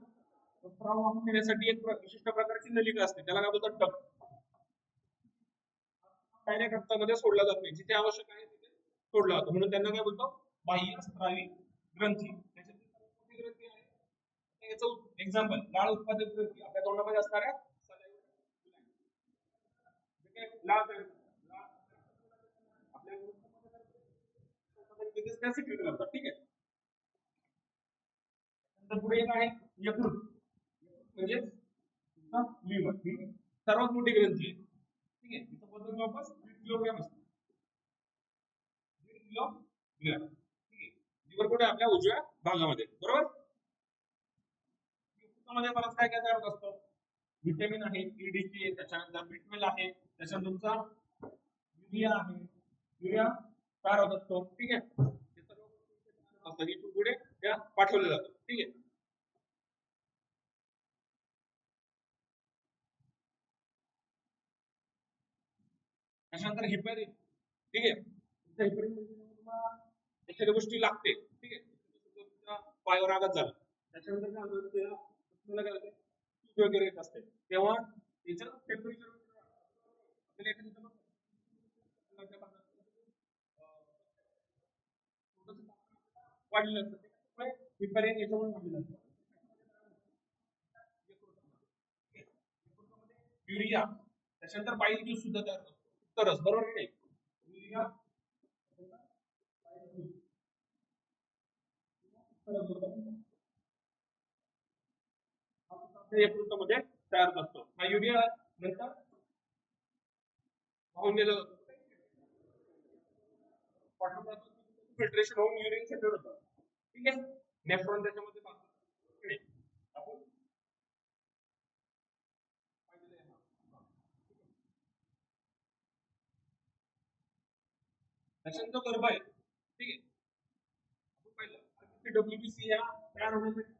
स्त्राव वाहून नेण्यासाठी एक विशिष्ट प्रकारची नलिका असते, त्याला काय बोलतात? डक्ट. डायरेक्ट रक्तामध्ये सोडला जात नाही, जिथे आवश्यक आहे तिथे सोडला जातो, म्हणून त्यांना काय बोलतो? बाह्य स्त्रावी ग्रंथी. त्याच्यातील कोणती ग्रंथी आहे? याचं एक्झाम्पल लाळ उत्पादक ग्रंथी, आपल्या तोंडामध्ये असणाऱ्या लाळ आपल्या सिक्रेट करतात, ठीक आहे. नंतर पुढे एक आहे यकृत, म्हणजे लिव्हर ही सर्वात मोठी ग्रंथी आहे, ठीक आहे. तिचं वजन जवळपास 1 किलोग्रॅम असतं, 1 किलोग्रॅम, ठीक आहे. लिव्हर कुठे? आपल्या उजव्या भागामध्ये, बरोबर. यकृतामध्ये बराच काय काय तयार होत असतं. व्हिटॅमिन आहे, ईडीसी आहे, त्याच्यानंतर बी12 आहे, त्याच्यानंतर तुमचा युरिया आहे, युरिया तयार होत असतो, ठीक आहे. हे सर्व इथून पुढे त्या पाठवले जातात, ठीक आहे. त्याच्यानंतर हेपॅरिन, ठीक आहे. हेपॅरिन म्हणजे तुम्हाला एखाद्या गोष्टी लागते, ठीक आहे, तुमच्या पायावर आघात झाला त्याच्यानंतर काय होतं, तुम्हाला काय होतं, सूज वगैरे येत असते तेव्हा त्याचं टेम्परेचर वाढलेलं असतं, त्यामुळे हेपॅरिन याच्यामुळे वाढलेलं असतं. युरिया, त्याच्यानंतर बाईल ज्यूस सुद्धा तयार होतो, तरच, बरोबर की नाही. युरिया यकृतामध्ये तयार होत असतो. हा युरिया नंतर वाहून नेला जातो, फिल्ट्रेशन होऊन युरिन सेपरेट होतं, ठीक आहे. नेफ्रॉन त्याच्यामध्ये आपण त्याच्यानंतर गर्भ आहे, ठीक आहे. आपण पाहिलं डब्ल्यूबीसी या तयार होण्यासाठी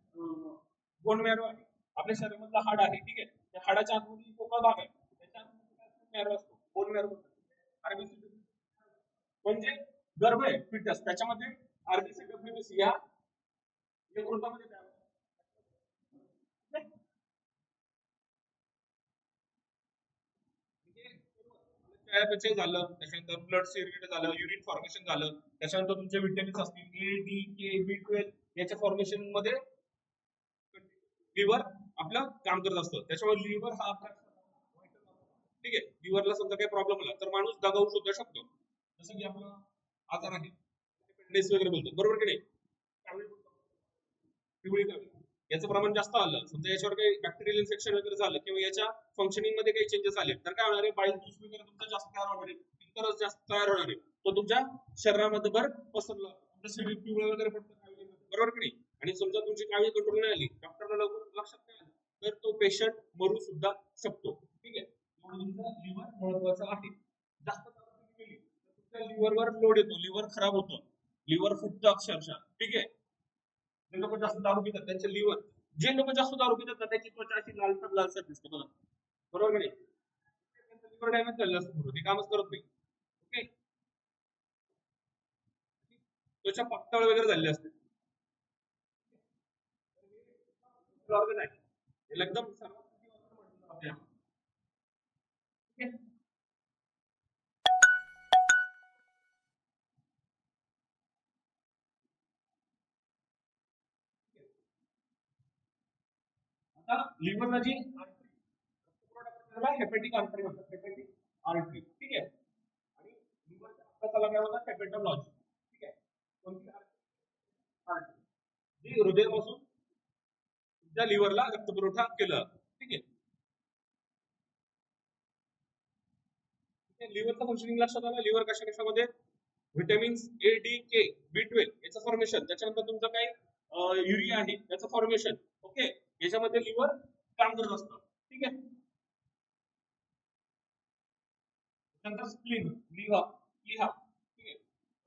बोन मॅरो आहे, आपल्या शरीरामधला हाड आहे, ठीक आहे. त्या हाडाच्या आतमध्ये पोकळ भाग आहे त्याच्या आतमध्ये नॅरो असतो बोन नॅरो आरबीसी म्हणजे गर्भ आहे फिटस त्याच्यामध्ये आरबीसी डब्ल्यूबीसी या यकृतामध्ये तयार होतात. चयापचय झालं त्याच्यानंतर ब्लड सेरिएट झालं युरिन फॉर्मेशन झालं त्याच्यानंतर तुमचे विटॅमिन्स असतील ए डी के बी12 याच्या फॉर्मेशन मध्ये लिव्हर आपलं काम करत असतं त्याच्यामुळे लिव्हर हा आपला ठीक आहे लिव्हरला समजा काही प्रॉब्लेम आला तर माणूस दगावू सुद्धा शकतो जसं की आपला आजार आहे पेंडेस वगैरे बोलतो बरोबर की नाही पिवळी कावी याचं प्रमाण जास्त आलं समजा याच्यावर काही बॅक्टेरियल इन्फेक्शन वगैरे झालं किंवा याच्या फंक्शनिंग मध्ये काही चेंजेस आले तर काय होणार आहे बाईल ज्यूस वगैरे तुमचा जास्त तयार होणार आहे फिल्टरच जास्त तयार होणार आहे तो तुमच्या शरीरामध्ये भर पसरला तुमचं शरीर पिवळं वगैरे पडतं बरोबर की नाही आणि समजा तुमची काळजी कंट्रोल नाही आली डॉक्टरला लवकर लक्षात नाही आलं तर तो पेशंट मरू सुद्धा शकतो ठीक आहे म्हणून तुमचं लिव्हर महत्वाचं आहे जास्त दारू केली तर तुमच्या लिव्हरवर लोड येतो लिव्हर खराब होतं लिव्हर फुटतं अक्षरशः ठीक आहे जे लोक जास्त दारू पितात त्यांचे लिव्हर जे लोक जास्त दारू पितात ना त्याची त्वचा अशी लालसर दिसते बघा बरोबर नाही त्यांचं लिव्हर डॅमेज झालेलं असतं ते कामच करत नाही ओके त्वचा पातळ वगैरे झालेली असते ऑर्गन आहे याला एकदम सर्वात आता लिव्हरला जी हेपॅटिक आर्टरी म्हणतात हेपॅटिक आर्टरी ठीक आहे आणि लिव्हरच्या अभ्यासाला काय म्हणतात हेपॅटॉलॉजी ठीक आहे कोणती आर्टरी जी हृदयापासून त्या लिव्हरला रक्तपुरवठा केला ठीक आहे लिव्हरचं फंक्शनिंग लक्षात आलं लिव्हर कशा कशामध्ये vitamins A D K B12 याचं फॉर्मेशन त्याच्यानंतर तुमचं काय युरिया आहे त्याचं फॉर्मेशन ओके याच्यामध्ये लिव्हर काम करत असतं ठीक आहे नंतर स्प्लीन लिव्हा प्लीहा ठीक आहे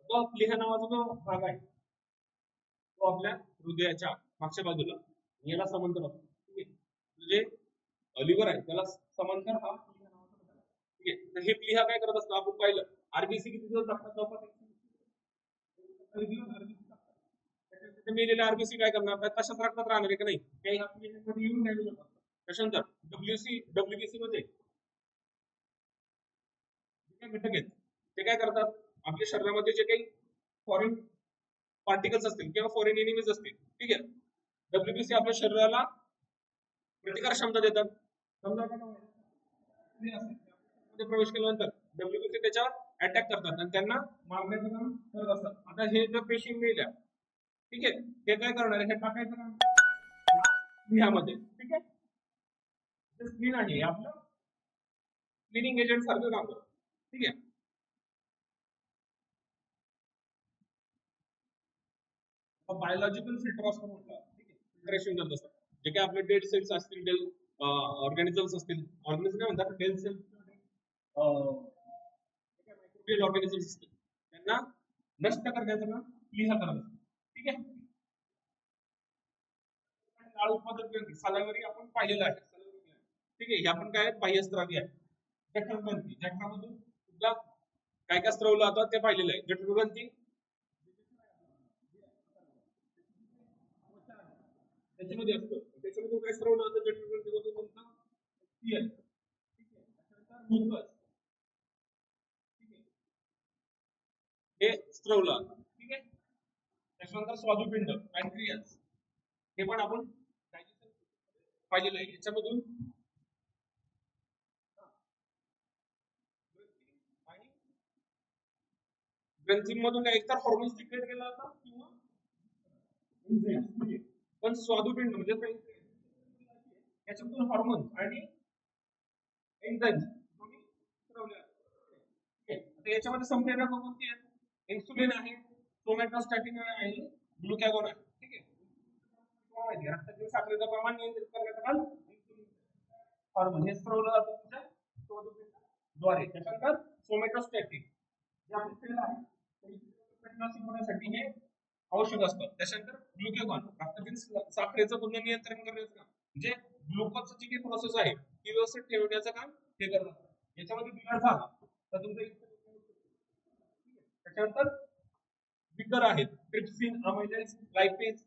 तो प्लीहा नावाचा जो भाग आहे तो आपल्या हृदयाच्या मागच्या बाजूला याला समांतर असतो ठीक आहे म्हणजे लिव्हर आहे त्याला समांतर हा प्लीहा नावाचा भाग आहे ठीक आहे तर हे प्लीहा काय करत असतं आपण पाहिलं आरबीसी किती दिवस लागतात मेलेले आरबीसी काय करणार तशाच रक्तात राहणार आहे का नाही काही मध्ये येऊन डॅमेज होतात त्याच्यानंतर डब्ल्यूबीसी मध्ये काय घटक आहेत ते काय करतात आपल्या शरीरामध्ये जे काही फॉरेन पार्टिकल्स असतील किंवा फॉरेन एनिमीज असतील ठीक आहे डब्ल्यूबीसी आपल्या शरीराला प्रतिकार क्षमता देतात समजा प्रवेश केल्यानंतर डब्ल्यूबीसी त्याच्यावर अटॅक करतात आणि त्यांना मारण्याचं काम करत असतात आता हे जर पेशी मिळाल्या ठीक आहे हे काय करणार आहे हे टाकायचं काम ह्यामध्ये ठीक आहे स्क्रीन आहे आपलं क्लिनिंग एजंट सारखं काम करतं ठीक आहे बायोलॉजिकल फिल्टर असं म्हटलं ठीक आहे फिल्टरेशन करत असतात जे काही आपले डेड सेल्स असतील डेल ऑर्गॅनिझम्स असतील ऑर्गॅनिझम काय म्हणतात डेड सेल्स मायक्रोबियल ऑर्गॅनिझम्स असतील त्यांना नष्ट करण्याचं काम लिहा करत असतं ठीक आहे लाळ उत्पादक ग्रंथी सालावरी आपण पाहिलेलं आहे ठीक आहे हे आपण काय बाह्यस्त्रावी आहे जठरग्रंथी जठरामधून सुद्धा काय काय स्त्रवलं जातं ते पाहिलेलं आहे जठरग्रंथी त्याच्यामध्ये असतं त्याच्यामधून काय स्त्रवलं जातं जठरग्रंथीमधून तुमचं ठीक आहे त्याच्यानंतर म्युकस ठीक आहे हे स्त्रवलं जातं ठीक आहे त्याच्यानंतर स्वादुपिंड पॅनक्रियास हे पण आपण पाहिलेलं आहे याच्यामधून आणि ग्रंथींमधून एकतर हॉर्मोन सिक्रेट केला जातात किंवा पण स्वादुपिंड म्हणजे याच्यामधून हॉर्मोन आणि एन्झाईम दोन्ही स्त्रवले जातात याच्यामध्ये संप्रेरक कोणती आहेत इन्सुलिन आहे सोमॅटोस्टॅटिन आहे ग्लुकॅगॉन आहे ठीक आहे रक्तातील साखरेचं प्रमाण नियंत्रित करण्याचं काम हॉर्मोन हे स्त्रवलं जातं तुमच्या स्वादुपिंडाद्वारे त्याच्यानंतर सोमॅटोस्टॅटिन जे आपली सेल आहे होण्यासाठी हे आवश्यक असतं त्याच्यानंतर ग्लुकॅगॉन रक्तातील साखरेचं पुन्हा नियंत्रण करण्याचं काम म्हणजे ग्लुकोजची जी प्रोसेस आहे ही व्यवस्थित ठेवण्याचं काम हे करतात. याच्यामध्ये बिघाड झाला तर तुमचं त्याच्यानंतर विकर आहेत ट्रिप्सिन, अमायलेज, लायपेज,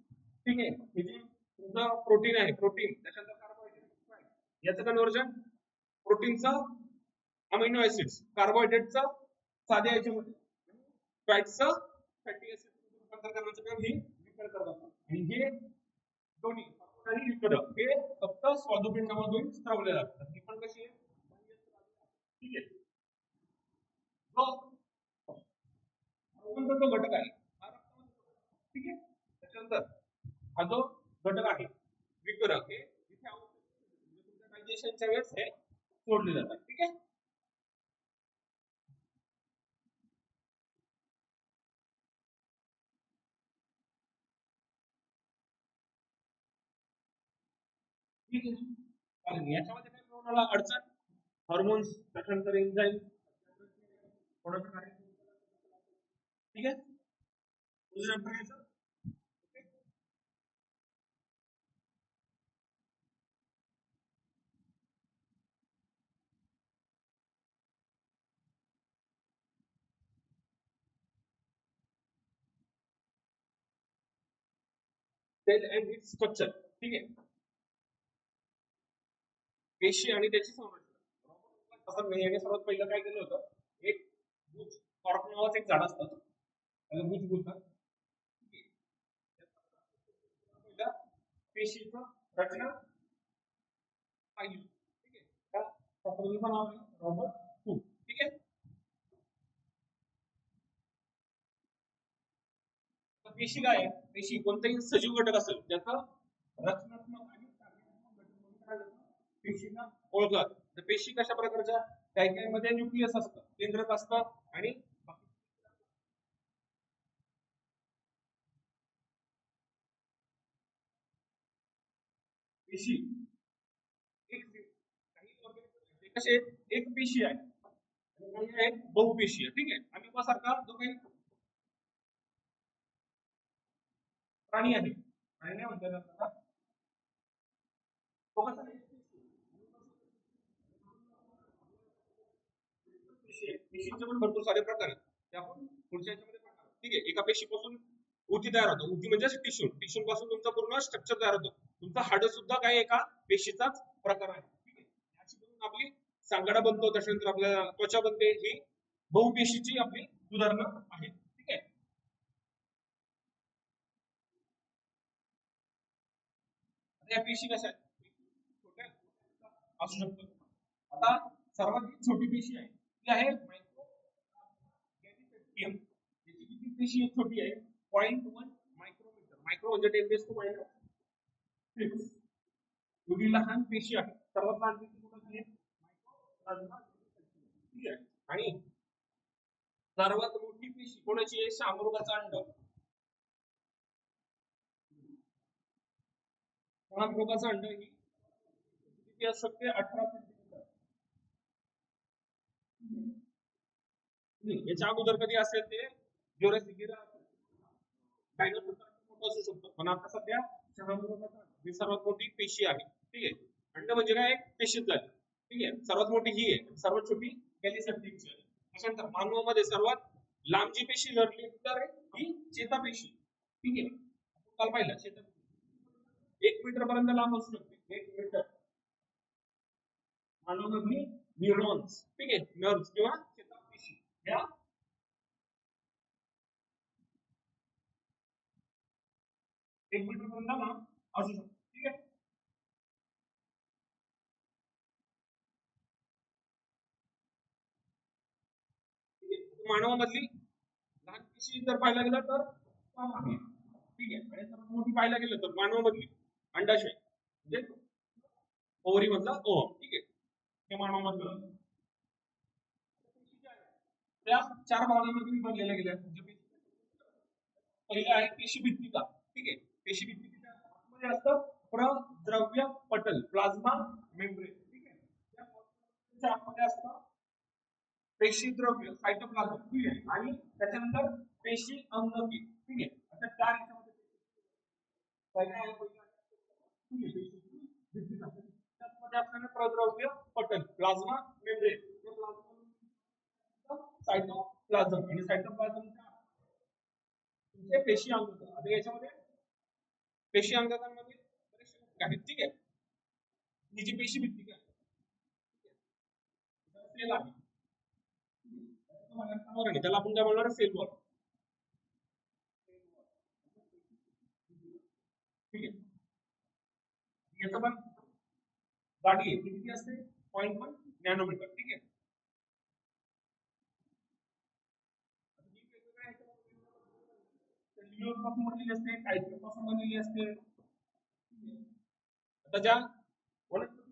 ठीक आहे. हे जे तुमचं प्रोटीन आहे, प्रोटीन त्याच्यानंतर कार्बोहायड्रेट, याचं कन्व्हर्जन प्रोटीनचं अमिनो ऍसिड्स, कार्बोहायड्रेटचं साध्या याच्यामध्ये, फॅटचं फॅटी ऍसिड रूपांतर करण्याचं काम हे विकर करतात. आणि हे दोन्ही आणि विकर हे फक्त स्वादुपिंडामधून स्त्रवले जातात. ही पण कशी आहे, ठीक आहे. जो घटक आहे हा रक्तामध्ये, ठीक आहे. त्याच्यानंतर हा जो घटक आहे विकरक, हे इथे म्हणजे तुमच्या डायजेशनच्या वेळेस हे सोडले जातात, ठीक आहे. ठीक आहे. चालेल. याच्यामध्ये काय कोणाला अडचण, हार्मोन्स त्याच्यानंतर एन्झाईम थोडंसं काय, ठीक आहे. दुसरं करायचं सेल अँड इट्स स्ट्रक्चर, ठीक आहे. पेशी आणि त्याची संरचना. असं मी याने सर्वात पहिलं काय केलं होतं, एक बुच कॉर्क नावाचं एक झाड असतं त्याला बुच बोलतात, ठीक आहे. पहिला पेशीचं रचना पाहिली, ठीक आहे. त्या शास्त्रज्ञाचं नाव आहे रॉबर्ट हुक, ठीक आहे. पेशी काय आहे, पेशी कोणताही सजीव घटक असेल ज्याचा रचनात्मक आणि कार्यात्मक घटक म्हणून काय जातं, पेशींना ओळखतात. तर पेशी कशा प्रकारच्या, काही काही मध्ये न्यूक्लियस असतं, केंद्रक असतं, आणि पेशी एक काही ऑर्गॅनिझम कसे एक पेशी आहे आणि काही आहेत बहुपेशी आहे, ठीक आहे. अमिबा सारखा जो काही प्राणी आहे, प्राणी नाही म्हणतात आपल्याला, तो कसा आहे, पेशी आहे. पेशींचे पण भरपूर सारे प्रकार आहेत, ते आपण पुढच्या याच्यामध्ये पाहणार आहोत, ठीक आहे. एका पेशीपासून ऊती तयार होतो, ऊती म्हणजे टिश्यू, टिश्यू पासून तुमचा पूर्ण स्ट्रक्चर तयार होतो. तुमचा हाड सुद्धा काय एका पेशीचाच प्रकार आहे, ठीक आहे. अशी करून आपली सांगाडा बनतो, त्याच्यानंतर आपल्या त्वचा बनते, ही बहुपेशीची आपली उदाहरणं आहेत, ठीक आहे. आता या पेशी कशा आहेत, छोट्या असू शकतात. आता सर्वात छोटी पेशी आहे ती आहे मायक्रो गॅलिफेटियम. याची किती पेशी एक छोटी आहे, 0.1 मायक्रोमीटर, मायक्रो म्हणजे 10⁻⁶. एवढी लहान पेशी आहे. सर्वात लहान पेशी कुठली आहे, मायक्रो, ठीक आहे. आणि सर्वात मोठी पेशी कोणाची आहे, शामरोगाचा अंड. शामरोगाचा अंड ही किती असू शकते, 18 सेंटीमीटर. याच्या अगोदर कधी असेल ते ज्युरासिक इरा डायनोसॉरचा मोठा असू शकतो, पण आता सध्या शामरोगाचा ही सर्वात मोठी पेशी आहे, ठीक आहे. अंड म्हणजे काय, पेशीच झाली, ठीक आहे. सर्वात मोठी ही आहे, सर्वात छोटी गॅलिसेप्टिकची आहे. त्याच्यानंतर मानवामध्ये सर्वात लांब जी पेशी लढली तर ही चेतापेशी, ठीक आहे. काल पाहिलं चेतापेशी 1 मीटर पर्यंत लांब असू शकते, 1 मीटर. मानवामधली न्यूरॉन्स, ठीक आहे, नर्व्स किंवा चेतापेशी या 1 मीटर पर्यंत लांब असू शकते, ठीक आहे. मानवामधली लहान पेशी जर पाहायला गेलं तर कम आहे, ठीक आहे. आणि जर मोठी पाहायला गेलं तर मानवामधली अंडाशय म्हणजे ओव्हरी मधला ओव्हम, ठीक आहे. हे मानवामधलं त्या 4 भागांमध्ये विभागलेल्या गेल्या म्हणजे पहिला आहे पेशी भित्तिका, ठीक आहे. पेशी भित्तिकेच्या आतमध्ये असतं प्रद्रव्य पटल, प्लाझ्मा मेम्ब्रेन, ठीक आहे. त्या आतमध्ये असतं पेशी द्रव्य सायटोप्लाझम, ठीक आहे. आणि त्याच्यानंतर पेशी अंगकी, ठीक आहे. अशा 4 याच्यामध्ये त्याच्यामध्ये असणारे प्रद्रव्य पटल प्लाझ्मा मेम्ब्रेन सायटोप्लाझम आणि सायटोप्लाझमच्या तुमचे पेशी अंगक. आता याच्यामध्ये पेशी अंगकांमध्ये बरेचसे घटक आहेत. ठीक आहे, ही जी पेशी भित्तिका आहे सेल आहे, त्याला आपण काय बोलणार, सेल वॉल. ठीक आहे, याचं पण जाडी आहे किती असते, 0.1 नॅनोमीटर. ठीक आहे, सेल्युलोज पासून बनलेली असते, कायटिन पासून बनलेली असते. आता ज्या वनस्पती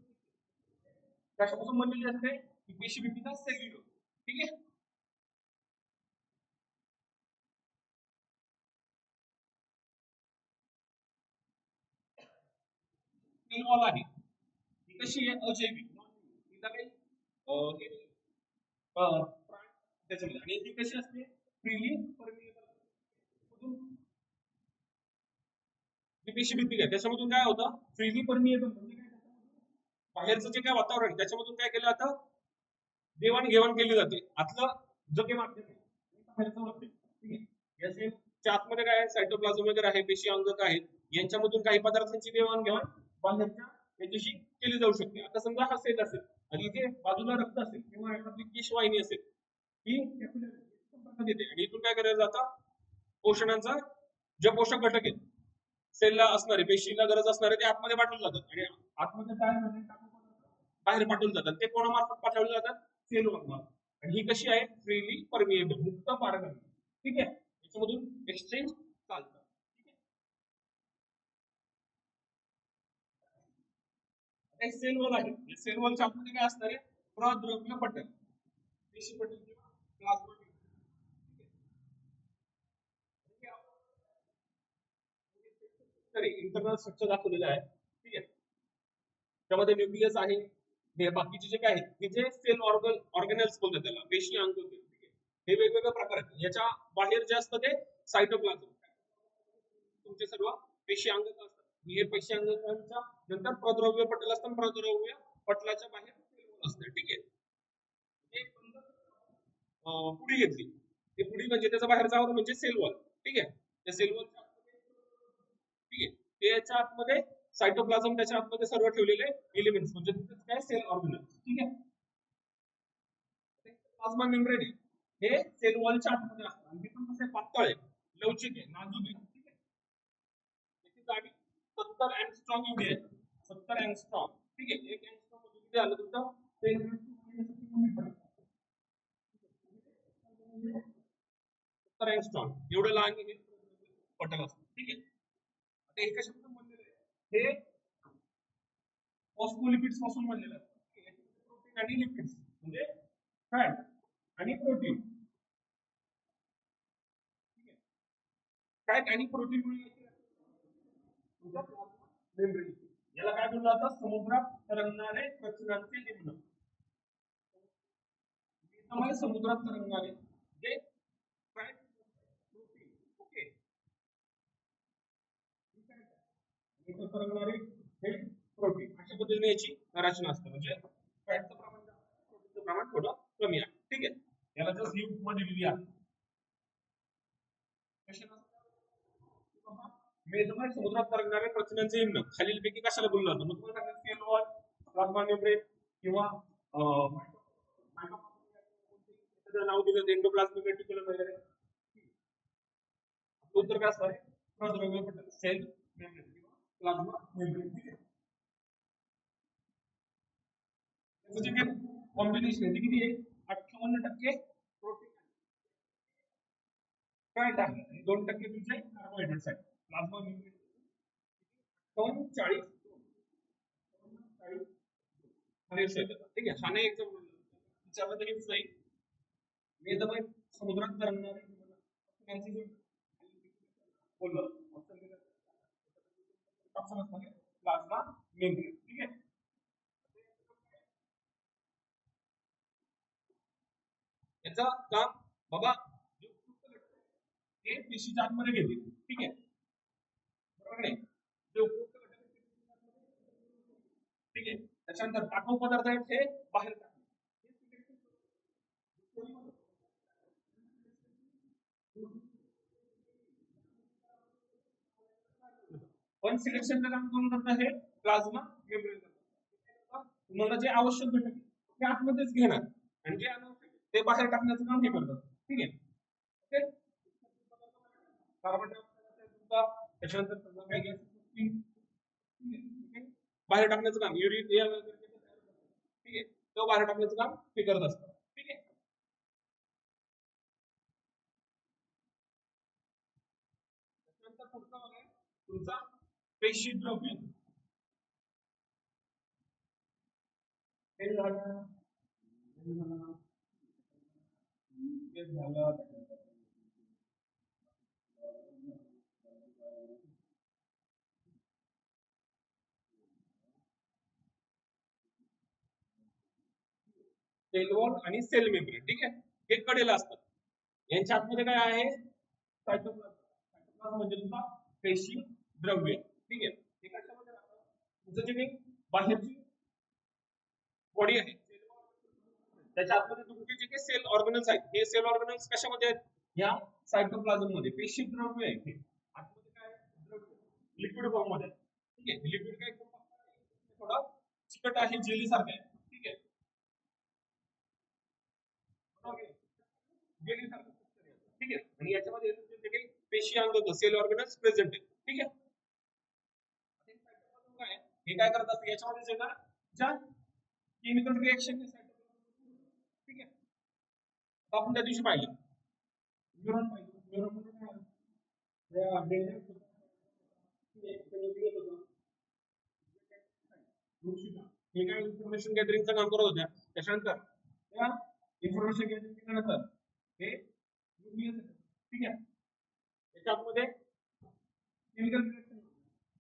कशापासून बनलेली असते, ही पेशी भित्तिका सेल्युलोज. ठीक आहे, सेल वॉल आहे, ही कशी आहे, अजैविक, तिला काही त्याच्यामध्ये, आणि ती कशी असते, फ्रीली परमिएबल. जी पेशी भित्तिका आहे त्याच्यामधून काय होतं, फ्रीली परमिएबल म्हणजे काय, बाहेरचं जे काय वातावरण आहे त्याच्यामधून काय केलं जातं, देवाणघेवाण केली जाते. आतलं जो काही माध्यम आहे बाहेरचं माध्यम. ठीक आहे, या सेलच्या आतमध्ये काय आहे, सायटोप्लाझम वगैरे आहे, पेशी अंगक आहेत, यांच्यामधून काही पदार्थांची देवाणघेवाण बाहेरच्या याच्याशी केली जाऊ शकते. आता समजा हा सेल असेल आणि इथे बाजूला रक्त असेल किंवा एखादी केशवाहिनी असेल, ही संपर्कात येते आणि इथून काय करायला जातं, पोषणाचा जे पोषक घटक आहेत सेलला असणारे, पेशीला गरज असणारे, ते आतमध्ये पाठवले जातात आणि आतमध्ये काय बाहेर पाठवले जातात. ते कोणामार्फत पाठवले जातात, सेल मार्फत. आणि ही कशी आहे, फ्रीली परमिएबल, मुक्त पारगम्य. ठीक आहे, याच्यामधून एक्सचेंज चालतं. सेल वॉल आहे, सेल वॉलच्या आतमध्ये काय असणार आहे, प्रद्रव्य पटल, पेशी पटल किंवा प्लाझ्मा. इंटरनल स्ट्रक्चर दाखवलेलं आहे. ठीक आहे, त्यामध्ये न्यूक्लियस आहे, हे बाकीचे जे काय आहेत हे जे सेल ऑर्गेनेल्स बोलतात त्याला, पेशी अंग. ठीक आहे, हे वेगवेगळे प्रकार आहेत. याच्या बाहेर जे असतं ते सायटोप्लाझम, तुमचे सर्व पेशी अंग असतात. हे पेशी अंगांच्या नंतर प्रद्रव्य पटल असतं, प्रद्रव्य पटलाच्या बाहेर सेल वॉल असतं. ठीक आहे, पुढी घेतली, ते पुढी म्हणजे त्याचा बाहेरचा आवरण म्हणजे सेल वॉल. ठीक आहे, त्या सेल वॉलच्या ठीक आहे, त्याच्या आतमध्ये सायटोप्लाझम, त्याच्या आतमध्ये सर्व ठेवलेले एलिमेंट्स म्हणजे काय, सेल ऑर्गेनेल्स. ठीक आहे, प्लाझ्मा मेम्ब्रेन हे सेल वॉलच्या आतमध्ये असतं आणि ते पण कसं पातळ आहे, लवचिक आहे, नाजूक आहे. ठीक आहे, त्याची जाडी 70 अँगस्ट्रॉम एवढी आहे, 70 अँगस्ट्रॉम. ठीक आहे, 1 अँगस्ट्रॉम म्हणजे किती आलं तुमचं, 70 अँगस्ट्रॉम एवढं लहान हे पटल असतं. ठीक आहे, आता हे कशापासून बनलेलं आहे, हे फॉस्फोलिपिड्स पासून बनलेलं असतं. प्रोटीन आणि लिपिड्स म्हणजे फॅट आणि प्रोटीन. फॅट आणि प्रोटीन मेम्ब्रेन, याला काय बोललं जातं, समुद्रात तरंगणारे प्रथिनांचे निम्न. समुद्रात तरंगणारे जे फॅट, प्रोटीन. ओके, तरंगणारे हे प्रोटीन, अशा पद्धतीने याची रचना असते. म्हणजे फॅटचं प्रमाण जास्त, प्रोटीनचं प्रमाण थोडं कमी आहे. ठीक आहे, याला जर ही उपमा दिलेली आहे, मेदमय समुद्रात तरंगणारे प्रथिनांचे हिम्न खालीलपैकी कशाला बोललं जातं, मग तुम्हाला सेल वॉल, प्लाझ्मा मेम्ब्रेन किंवा नाव दिलं एंडोप्लाझमिक रेटिक्युलम वगैरे. उत्तर काय असणार आहे, प्रद्रव्य पटल, सेल मेम्ब्रेन किंवा प्लाझ्मा मेम्ब्रेन. ठीक आहे, त्याचं जे काही कॉम्बिनेशन आहे ते किती आहे, 58% प्रोटीन फॅट आहे, 2% तुमचे कार्बोहायड्रेट्स आहेत. प्लाझ्मा मेम्ब्रेन 40 ठीक आहे, हा नाही एकदम विचारलं तरी नाही. मेदमय समुद्रात तरंगणारे बोललं प्लाझ्मा मेम्ब्रेन. ठीक आहे, याचं काम बाबा ते पेशीच्या आतमध्ये घेतील. ठीक आहे, बरोबर नाही, जे उपयुक्त घटक ठीक आहे, त्याच्यानंतर टाकाऊ पदार्थ आहेत हे बाहेर टाकणे. पण सिलेक्शनचं काम कोण करतं हे प्लाझ्मा मेम्ब्रेन करतं. तुम्हाला जे आवश्यक घटक आहे ते आतमध्येच घेणार आणि जे अनावश्यक आहे ते बाहेर टाकण्याचं काम हे करतात. ठीक आहे. ओके. कार्बन डायऑक्साईड तुमचा त्याच्यानंतर समजा काय गॅस बाहेर टाकण्याचं काम युरिया ठीक आहे तो बाहेर टाकण्याचं काम ते करत असतं. ठीक आहे. त्याच्यानंतर पुढचा भाग आहे तुमचा पेशी द्रव्य. हे झालं सेल वॉल आणि सेल मेम्ब्रेन. ठीक आहे. हे कडेला असतात. यांच्या आतमध्ये काय आहे सायटोप्लाझम. सायटोप्लाझम म्हणजे तुमचा पेशी द्रव्य. ठीक आहे. हे कशामध्ये राहतं तुमचं जे काही बाहेरची बॉडी आहे त्याच्या आतमध्ये तुमचे जे काही सेल ऑर्गनल्स आहेत हे सेल ऑर्गनल्स कशामध्ये आहेत या सायटोप्लाझम मध्ये. पेशी द्रव्य आहे हे आतमध्ये काय द्रव्य लिक्विड फॉर्म मध्ये. ठीक आहे. लिक्विड काय थोडा चिकट आहे जेली सारखं आहे. ठीक आहे. जेली सारखं ठीक आहे. आणि याच्यामध्ये जे काही पेशी अंग सेल ऑर्गनल्स प्रेझेंट आहे. ठीक आहे. काय हे काय करत असतं याच्यामध्ये जे ना ज्या केमिकल रिएक्शन ठीक आहे आपण त्या दिवशी पाहिलं न्यूरॉन पाहिलं न्यूरॉन हे काय इन्फॉर्मेशन गॅदरिंगचं काम करत होत्या. त्याच्यानंतर त्या इन्फॉर्मेशन गॅदरिंग केल्यानंतर हे न्यूक्लियस ठीक आहे त्याच्यामध्ये केमिकल रिएक्शन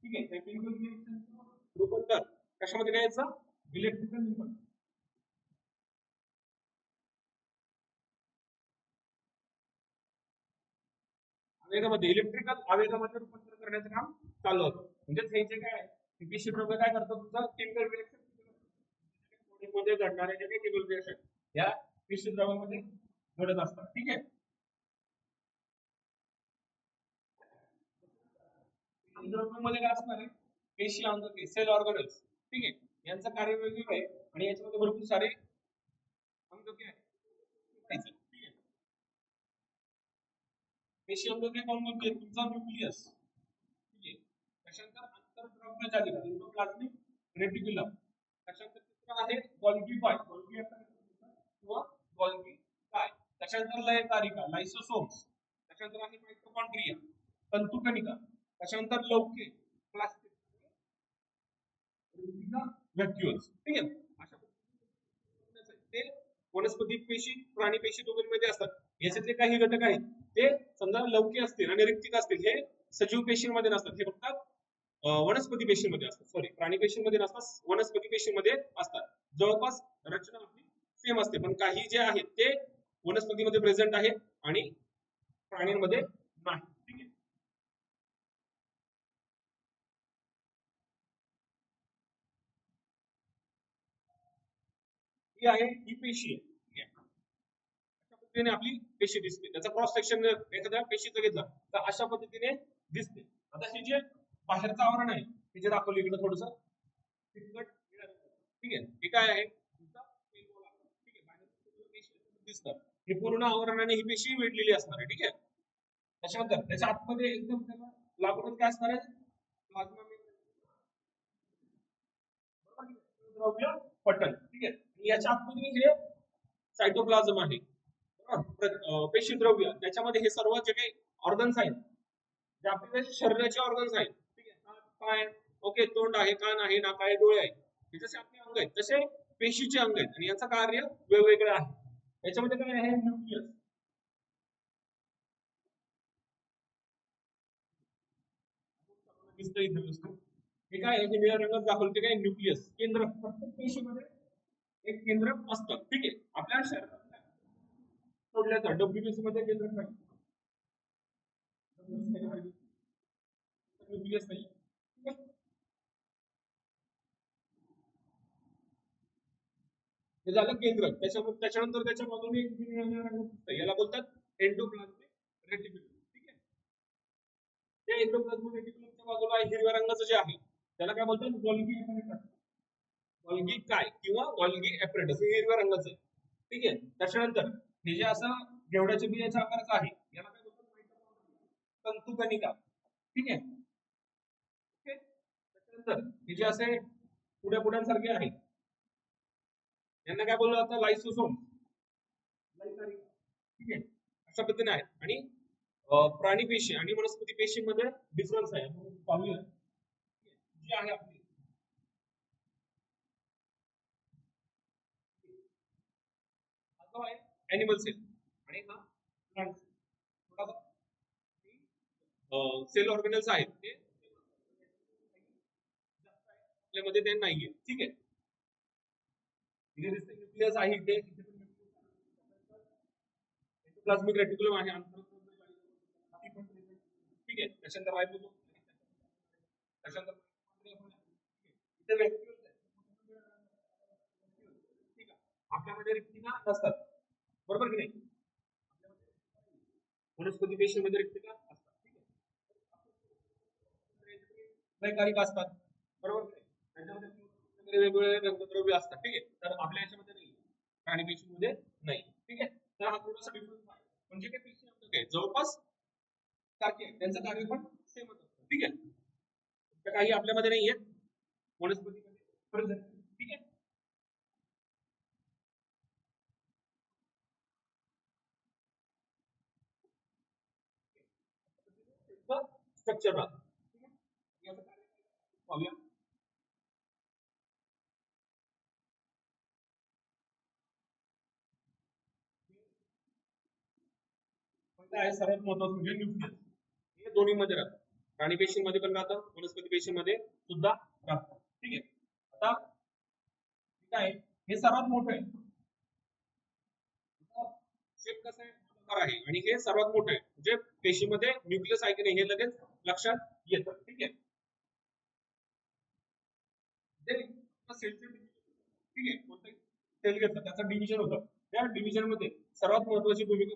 ठीक आहे. केमिकल रिएक्शन रूपांतर कशामध्ये काय यायचं इलेक्ट्रिकल रूपांतर. आवेगामध्ये इलेक्ट्रिकल आवेगामध्ये रूपांतर करण्याचं काम चालू होतं. म्हणजेच हे जे काय पेशी द्रव्य काय करतं तुमचं केमिकल रिएक्शन मध्ये घडणारे जे काही केमिकल रिएक्शन या पेशी द्रव्यामध्ये घडत असतात. ठीक आहे. द्रव्यामध्ये काय असणार आहे पेशी अंग सेल ऑर्गनल्स ठीक आहे यांचं कार्य वेगवेगळं आहे आणि याच्यामध्ये भरपूर सारे अंग काय पेशी अंग काय कोण कोणते तुमचा न्यूक्लियस ठीक आहे. त्याच्यानंतर आंतरद्रव्य जालिका एंडोप्लाझमिक रेटिक्युलम. त्याच्यानंतर तिसरं आहे गोल्गी बाय गोल्गी किंवा गोल्गी काय. त्याच्यानंतर लयकारिका लायसोसोम्स. त्याच्यानंतर आहे माइटोकॉन्ड्रिया तंतुकणिका. त्याच्यानंतर लौकिक प्लास्टिक व्हॅक्युल्स. ठीक आहे. अशा ते वनस्पती पेशी प्राणी पेशी दोघांमध्ये असतात. याच्यातले काही घटक आहेत ते समजा लवकी असतील आणि रिक्तिक असतील हे सजीव पेशींमध्ये नसतात. हे फक्त वनस्पती पेशींमध्ये असतात. सॉरी प्राणी पेशींमध्ये नसतात वनस्पती पेशींमध्ये असतात. जवळपास रचना आपली सेम असते पण काही जे आहेत ते वनस्पतीमध्ये प्रेझेंट आहे आणि प्राण्यांमध्ये नाही. ठीक आहे. ही आहे ही पेशी आहे. ठीक आहे. अशा पद्धतीने आपली पेशी दिसते. त्याचा क्रॉस सेक्शन एखाद्या पेशीचं घेतला तर अशा पद्धतीने दिसते. आता हे जे बाहेरचं आवरण आहे हे जे दाखवलं इकडे थोडस ठीक आहे. हे काय आहे ठीक आहे बाहेर पेशी दिसतात. हे पूर्ण आवरणाने ही पेशी वेढलेली असणार आहे. ठीक आहे. त्याच्यानंतर त्याच्या आतमध्ये एकदम त्याला लागूनच काय असणार आहे प्लाझ्मा द्रव्य पटल. ठीक आहे. याच्या आतमध्ये हे सायटोप्लाझम आहे पेशी द्रव्य त्याच्यामध्ये हे सर्व जे काही ऑर्गन्स आहेत जे आपल्या शरीराचे ऑर्गन्स आहेत ठीक आहे पाय ओके तोंड आहे कान आहे नाक आहे डोळे आहेत हे जसे आपले अंग आहेत तसे पेशीचे अंग आहेत आणि यांचं कार्य वेगवेगळं आहे. याच्यामध्ये काय आहे न्यूक्लियस दिसतं इथं दिसतं. हे काय आहे निळ्या रंगात दाखवलं ते काय न्यूक्लियस केंद्र प्रत्येक पेशीमध्ये एक केंद्र असतं. ठीक आहे. आपल्या शरीरात सोडल्याचं डब्ल्यूबीसी मध्ये केंद्र नाही न्यूक्लियस नाही. हे झालं केंद्रक. त्याच्यानंतर त्याच्या बाजूने एक निळ्या रंगाचं दिसतं, याला बोलतात एंडोप्लाझमिक रेटिक्युलम. ठीक आहे. त्या एंडोप्लाझमिक रेटिक्युलमच्या बाजूला हिरव्या रंगाचं जे आहे त्याला काय बोलतात, गोल्गी ऍपरेटस. गोल्गी काय किंवा गोल्गी ऍपरेटस हे हिरव्या रंगाचं आहे. ठीक आहे. त्याच्यानंतर हे जे असं घेवड्याच्या बियाच्या आकाराचं आहे याला काय बोलतात, तंतुकणिका. ठीक आहे. ओके. त्याच्यानंतर हे जे असे पुढ्यासारखे आहे यांना काय बोललं जातं, लायसोसोम. ठीक आहे. अशा पद्धतीने आहे. आणि प्राणी पेशी आणि वनस्पती पेशीमध्ये डिफरन्स आहे. पाहूया जी आहे आपली हा आहे अॅनिमल सेल आणि हा प्लांट सेल. थोडासा सेल ऑर्गॅनल्स आहेत ते आपल्यामध्ये ते नाहीये. ठीक आहे. न्यूक्लियस आहे इथे, प्लाझ्मिक रेटिक्युलम आहे. ठीक आहे. त्याच्यानंतर रायबोसोम, त्याच्यानंतर ठीक आहे. आपल्यामध्ये रिक्तिका नसतात, बरोबर की नाही. वनस्पती पेशीमध्ये रिक्तिका असतात. ठीक आहे. वैकारिक असतात, बरोबर की नाही. त्याच्यामध्ये वेगवेगळे रंगद्रव्य असतात. ठीक आहे. तर आपल्या याच्यामध्ये नाही, प्राणी पेशीमध्ये नाही. ठीक आहे. तर हा थोडासा डिफरन्स आहे. म्हणजे काय पेशी आपलं काय जवळपास सारखे आहे, त्यांचं कार्य पण सेमच असतं. ठीक आहे. तर काही आपल्यामध्ये नाहीये, वनस्पतीमध्ये प्रेझेंट. ठीक आहे. स्ट्रक्चर राहतं. ठीक आहे. याचं कार्य पाहूया. पहिलं आहे सर्वात महत्वाचं म्हणजे न्यूक्लियस. हे दोन्ही मध्ये राहतं, प्राणी पेशीमध्ये पण राहतं, वनस्पती पेशीमध्ये सुद्धा राहतं. ठीक आहे. आता काय हे सर्वात मोठं आहे, शेप कसा आहे आणि हे सर्वात मोठं आहे. म्हणजे पेशीमध्ये न्यूक्लियस आहे की नाही हे लगेच लक्षात येतं. ठीक आहे. सेलचं ठीक आहे, कोणतं सेल घेतलं त्याचं डिव्हिजन होतं, त्या डिव्हिजन मध्ये सर्वात महत्वाची भूमिका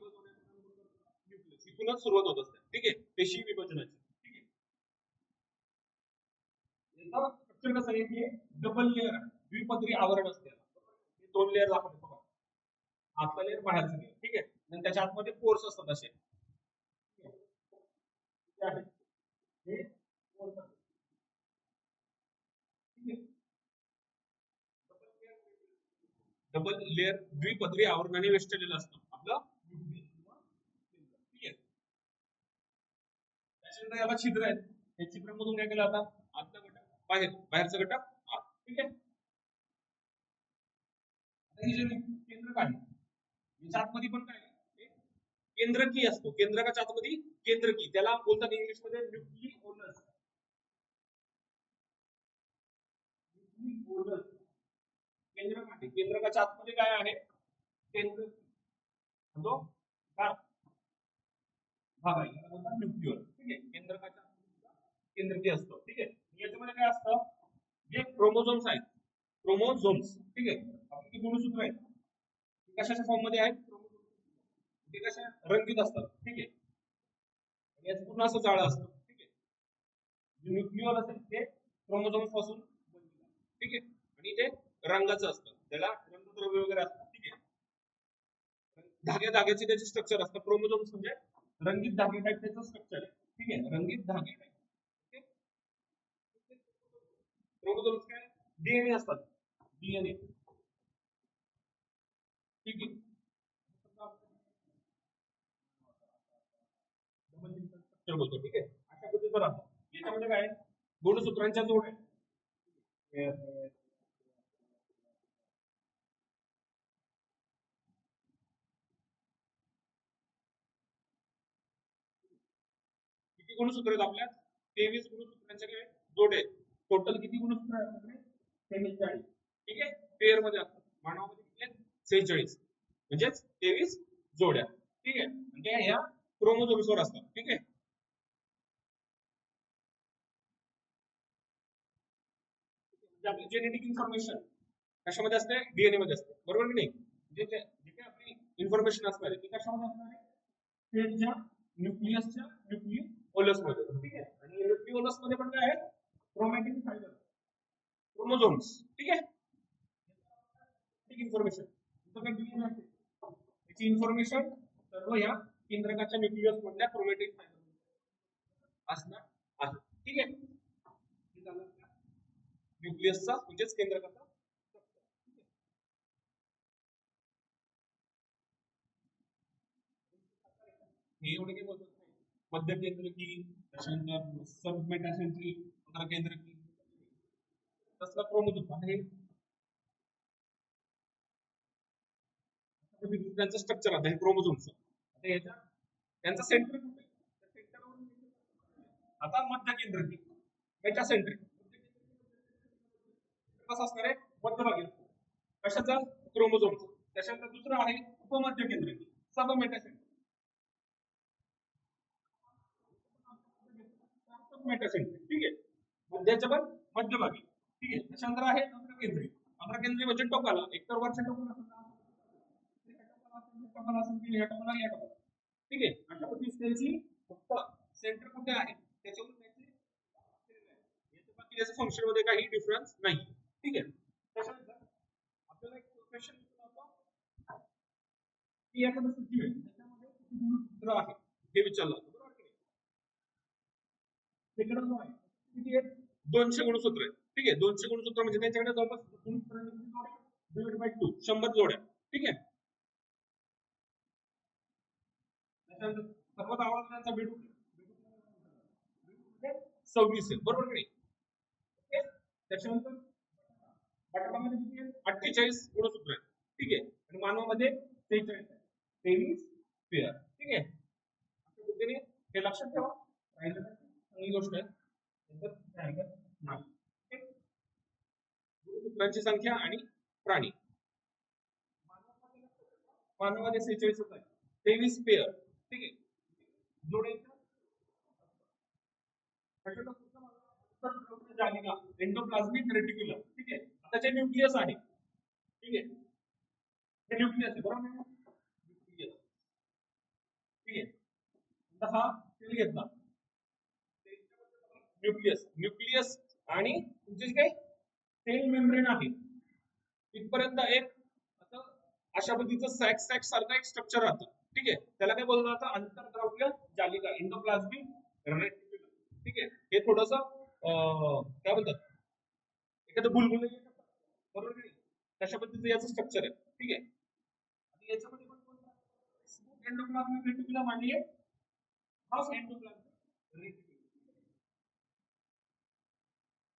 न्यूक्लियस इथूनच सुरुवात होत असते. ठीक आहे. पेशी विभाजनाची. ठीक आहे. याचा स्ट्रक्चर कसं आहे की डबल लेअर आहे, द्विपदरी आवरण असते. दोन लेअर आपण बघा, आतला लेअर बाहेरचा लेअर. ठीक आहे. आणि त्याच्या आतमध्ये पोर्स असतात असे. हे पोर्स असतात. ठीक आहे. डबल लेअर द्विपदरी आवरणाने वेष्टलेलं असतं आपलं न्यूक्लियस किंवा केंद्र. ठीक आहे. त्याच्यानंतर याला छिद्र आहेत, हे छिद्रामधून काय केलं आता, आतला घटक बाहेर, बाहेरचा घटक आत. ठीक आहे. आता हे जे केंद्रक आहे याच्या आतमध्ये पण काय आहे, केंद्रकी असतो. केंद्रकाच्या आतमध्ये केंद्रकी, त्याला बोलतात इंग्लिश मध्ये न्यूक्लिओलस. न्यूक्लिओलस केंद्रक आहे. केंद्रकाच्या आतमध्ये काय आहे, केंद्र जो भाग आहे त्याला बोलतात न्यूक्लिओलस. ठीक आहे. केंद्रकाच्या केंद्रकी असतो. ठीक आहे. याच्यामध्ये काय असतं, जे क्रोमोझोम्स आहेत, क्रोमोझोम्स. ठीक आहे. आपली जी गुणसूत्र आहेत कशाच्या फॉर्म मध्ये आहेत, ते कशा रंगीत असतात. ठीक आहे. आणि याचं पूर्ण असं जाळं असतं. ठीक आहे. जे न्यूक्लिओलस आहे ते क्रोमोझोम्स पासून बनलेलं आहे. ठीक आहे. आणि ते रंगाचं असतं, त्याला रंगद्रव्य वगैरे असतात. ठीक आहे. धागे धाग्याचे त्याचे स्ट्रक्चर असतं. क्रोमोझोम्स म्हणजे रंगीत धागे टाईप त्याचं स्ट्रक्चर आहे. ठीक आहे. रंगीत धागे टाईप. क्रोमोझोम्स काय डीएनए असतात, डीएनए. ठीक आहे. स्ट्रक्चर बोलतो. ठीक आहे. अशा पद्धतीचं राहतं. याच्यामध्ये काय गुणसूत्रांच्या जोड्या, किती गुणसूत्र आहेत आपल्या, 23 गुणसूत्रांच्या काय जोडे. टोटल किती गुणसूत्र आहेत आपल्याकडे, 43. ठीक आहे. पेअर मध्ये असतात. मानवामध्ये किती आहेत, 46. म्हणजेच 23 जोड्या. ठीक आहे. म्हणजे ह्या क्रोमोझोम्सवर असतात. ठीक आहे. म्हणजे आपली जेनेटिक इन्फॉर्मेशन कशामध्ये असते? डीएनए मध्ये असते, बरोबर की नाही? जे काही आपली इन्फॉर्मेशन असणार आहे ती कशामध्ये असणार आहे? सेलच्या न्यूक्लियसच्या न्यूक्लिओलस मध्ये, ठीक आहे? आणि न्यूक्लिओलस मध्ये पण काय आहे? क्रोमॅटिन फायबर, क्रोमोझोम्स, ठीक आहे? इन्फॉर्मेशन त्याची इन्फॉर्मेशन सर्व या केंद्रकाच्या न्यूक्लियस मधल्या क्रोमॅटिन फायबर असणार आहे, ठीक आहे? न्यूक्लियसचा म्हणजेच केंद्रकाचा हे एवढे काही बोलत नाही. मध्य केंद्रकी, त्याच्यानंतर सब मेटासेंट्री, केंद्रकी, तसला क्रोमोझोम आहे. त्यांचं स्ट्रक्चर आता हे क्रोमोझोमचं. आता याच्या त्यांचा सेंटर कुठे? आता मध्य केंद्रकी, मेटासेंट्रिक कसं असणार आहे? मध्यभागी कशाचा? क्रोमोझोमचा. त्याच्यानंतर दुसरं आहे उपमध्य केंद्रकी, सब मेटासेंट्रिक, मेटासेंट्रिक, ठीक आहे? मध्याच्या पण मध्यभागी, ठीक आहे? त्याच्यानंतर आहे अग्रकेंद्री. अग्रकेंद्री म्हणजे टोकाला, एकतर वरच्या टोकाला असेल, ठीक आहे? अशा पद्धतीने त्यांची फक्त सेंटर कुठे आहे त्याच्यावरून त्यांची बाकी त्याच्या फंक्शन मध्ये काही डिफरन्स नाही, ठीक आहे? त्याच्यानंतर आपल्याला एक क्वेश्चन विचारला की एखादं सजीव आहे त्याच्यामध्ये किती गुणसूत्र आहे हे विचारलं, बरोबर की नाही? तिकडे जो आहे किती आहे? 200 गुणसूत्र आहे, ठीक आहे? 200 गुणसूत्र म्हणजे त्यांच्याकडे जवळपास डिवाइड बाय 2 100 जोड्या, ठीक आहे? सर्वात आवडता त्यांचा बेडूक 26 आहे, बरोबर की नाही? त्याच्यानंतर बटाटामध्ये किती आहे? 48 गुणसूत्र आहेत, ठीक आहे? आणि मानवामध्ये 43 आहे, 23 पेअर, ठीक आहे? अशा पद्धतीने हे लक्षात ठेवा, राहिलं चांगली गोष्ट आहे. नंतर राहिलं नाही, ठीक आहे? गुणसूत्रांची संख्या आणि प्राणी मानवामध्ये 46 आहे, 23 पेअर, ठीक आहे? जोड्यांच्या जालिका, एंडोप्लाझ्मिक रेटिक्युलम, ठीक आहे? त्याचे न्यूक्लियस आहे, ठीक आहे? हे न्यूक्लियस आहे, बरोबर? न्यूक्लियस, ठीक आहे? आता हा सेल घेतला, न्यूक्लियस, न्यूक्लियस आणि तुमचे काय सेल मेम्ब्रेन आहे इथपर्यंत एक असं अशा पद्धतीचं सॅक सॅक सारखं एक स्ट्रक्चर राहतं, ठीक आहे? त्याला काय बोललं जातं? आंतरद्रव्य जालिका, एंडोप्लाझ्मिक रेटिक्युलम, ठीक आहे? हे थोडस काय बोलतात, एखादं बुलबुल, बरोबर की नाही? तशा पद्धतीचं याचं स्ट्रक्चर आहे, ठीक आहे? आणि याच्यामध्ये पण एंडोप्लाझ्मिक रेटिक्युलम आणि हाफ एंडोप्लाझ्मिक रेटिक्युलम,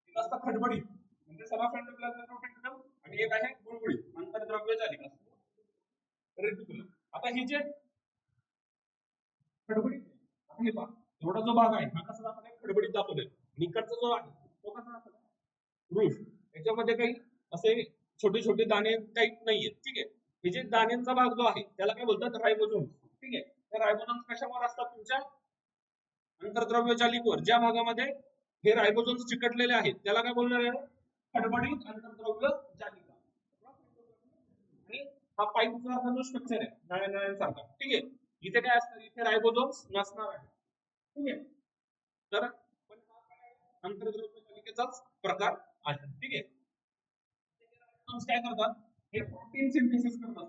एक असतं खडबडीत म्हणजे सराफ एंडोप्लाझ्मिक रेटिक्युलम आणि एक आहे बुलबुलीत आंतरद्रव्य जालिका रेटिक्युलम. आता हे जे खडबडीत आता हे पहा, एवढा जो भाग आहे हा कसा दाखवलाय? खडबडीत दाखवलाय. निकडचा जो आहे तो कसा दाखवलाय? रूफ. याच्यामध्ये काही असे छोटे छोटे दाणे टाईप नाहीये, ठीक आहे? हे जे दाण्यांचा भाग जो आहे त्याला काय बोलतात? रायबोझोम, ठीक आहे? त्या रायबोझोम्स कशावर असतात? तुमच्या आंतरद्रव्य जालिकेवर. ज्या भागामध्ये हे रायबोझोम्स चिकटलेले आहेत त्याला काय बोलणार आहे? खडबडीत आंतरद्रव्य जालिका. आणि हा पाईपचा जो स्ट्रक्चर आहे नळ्या नळ्यांसारखा, ठीक आहे? इथे काय असणार? इथे रायबोझोम्स नसणार आहे, ठीक आहे? तर पण हा काय आंतरद्रव्य जालिकेचाच प्रकार आहे, ठीक आहे? काय करतात? हे प्रोटीन सिंथेसिस करतात.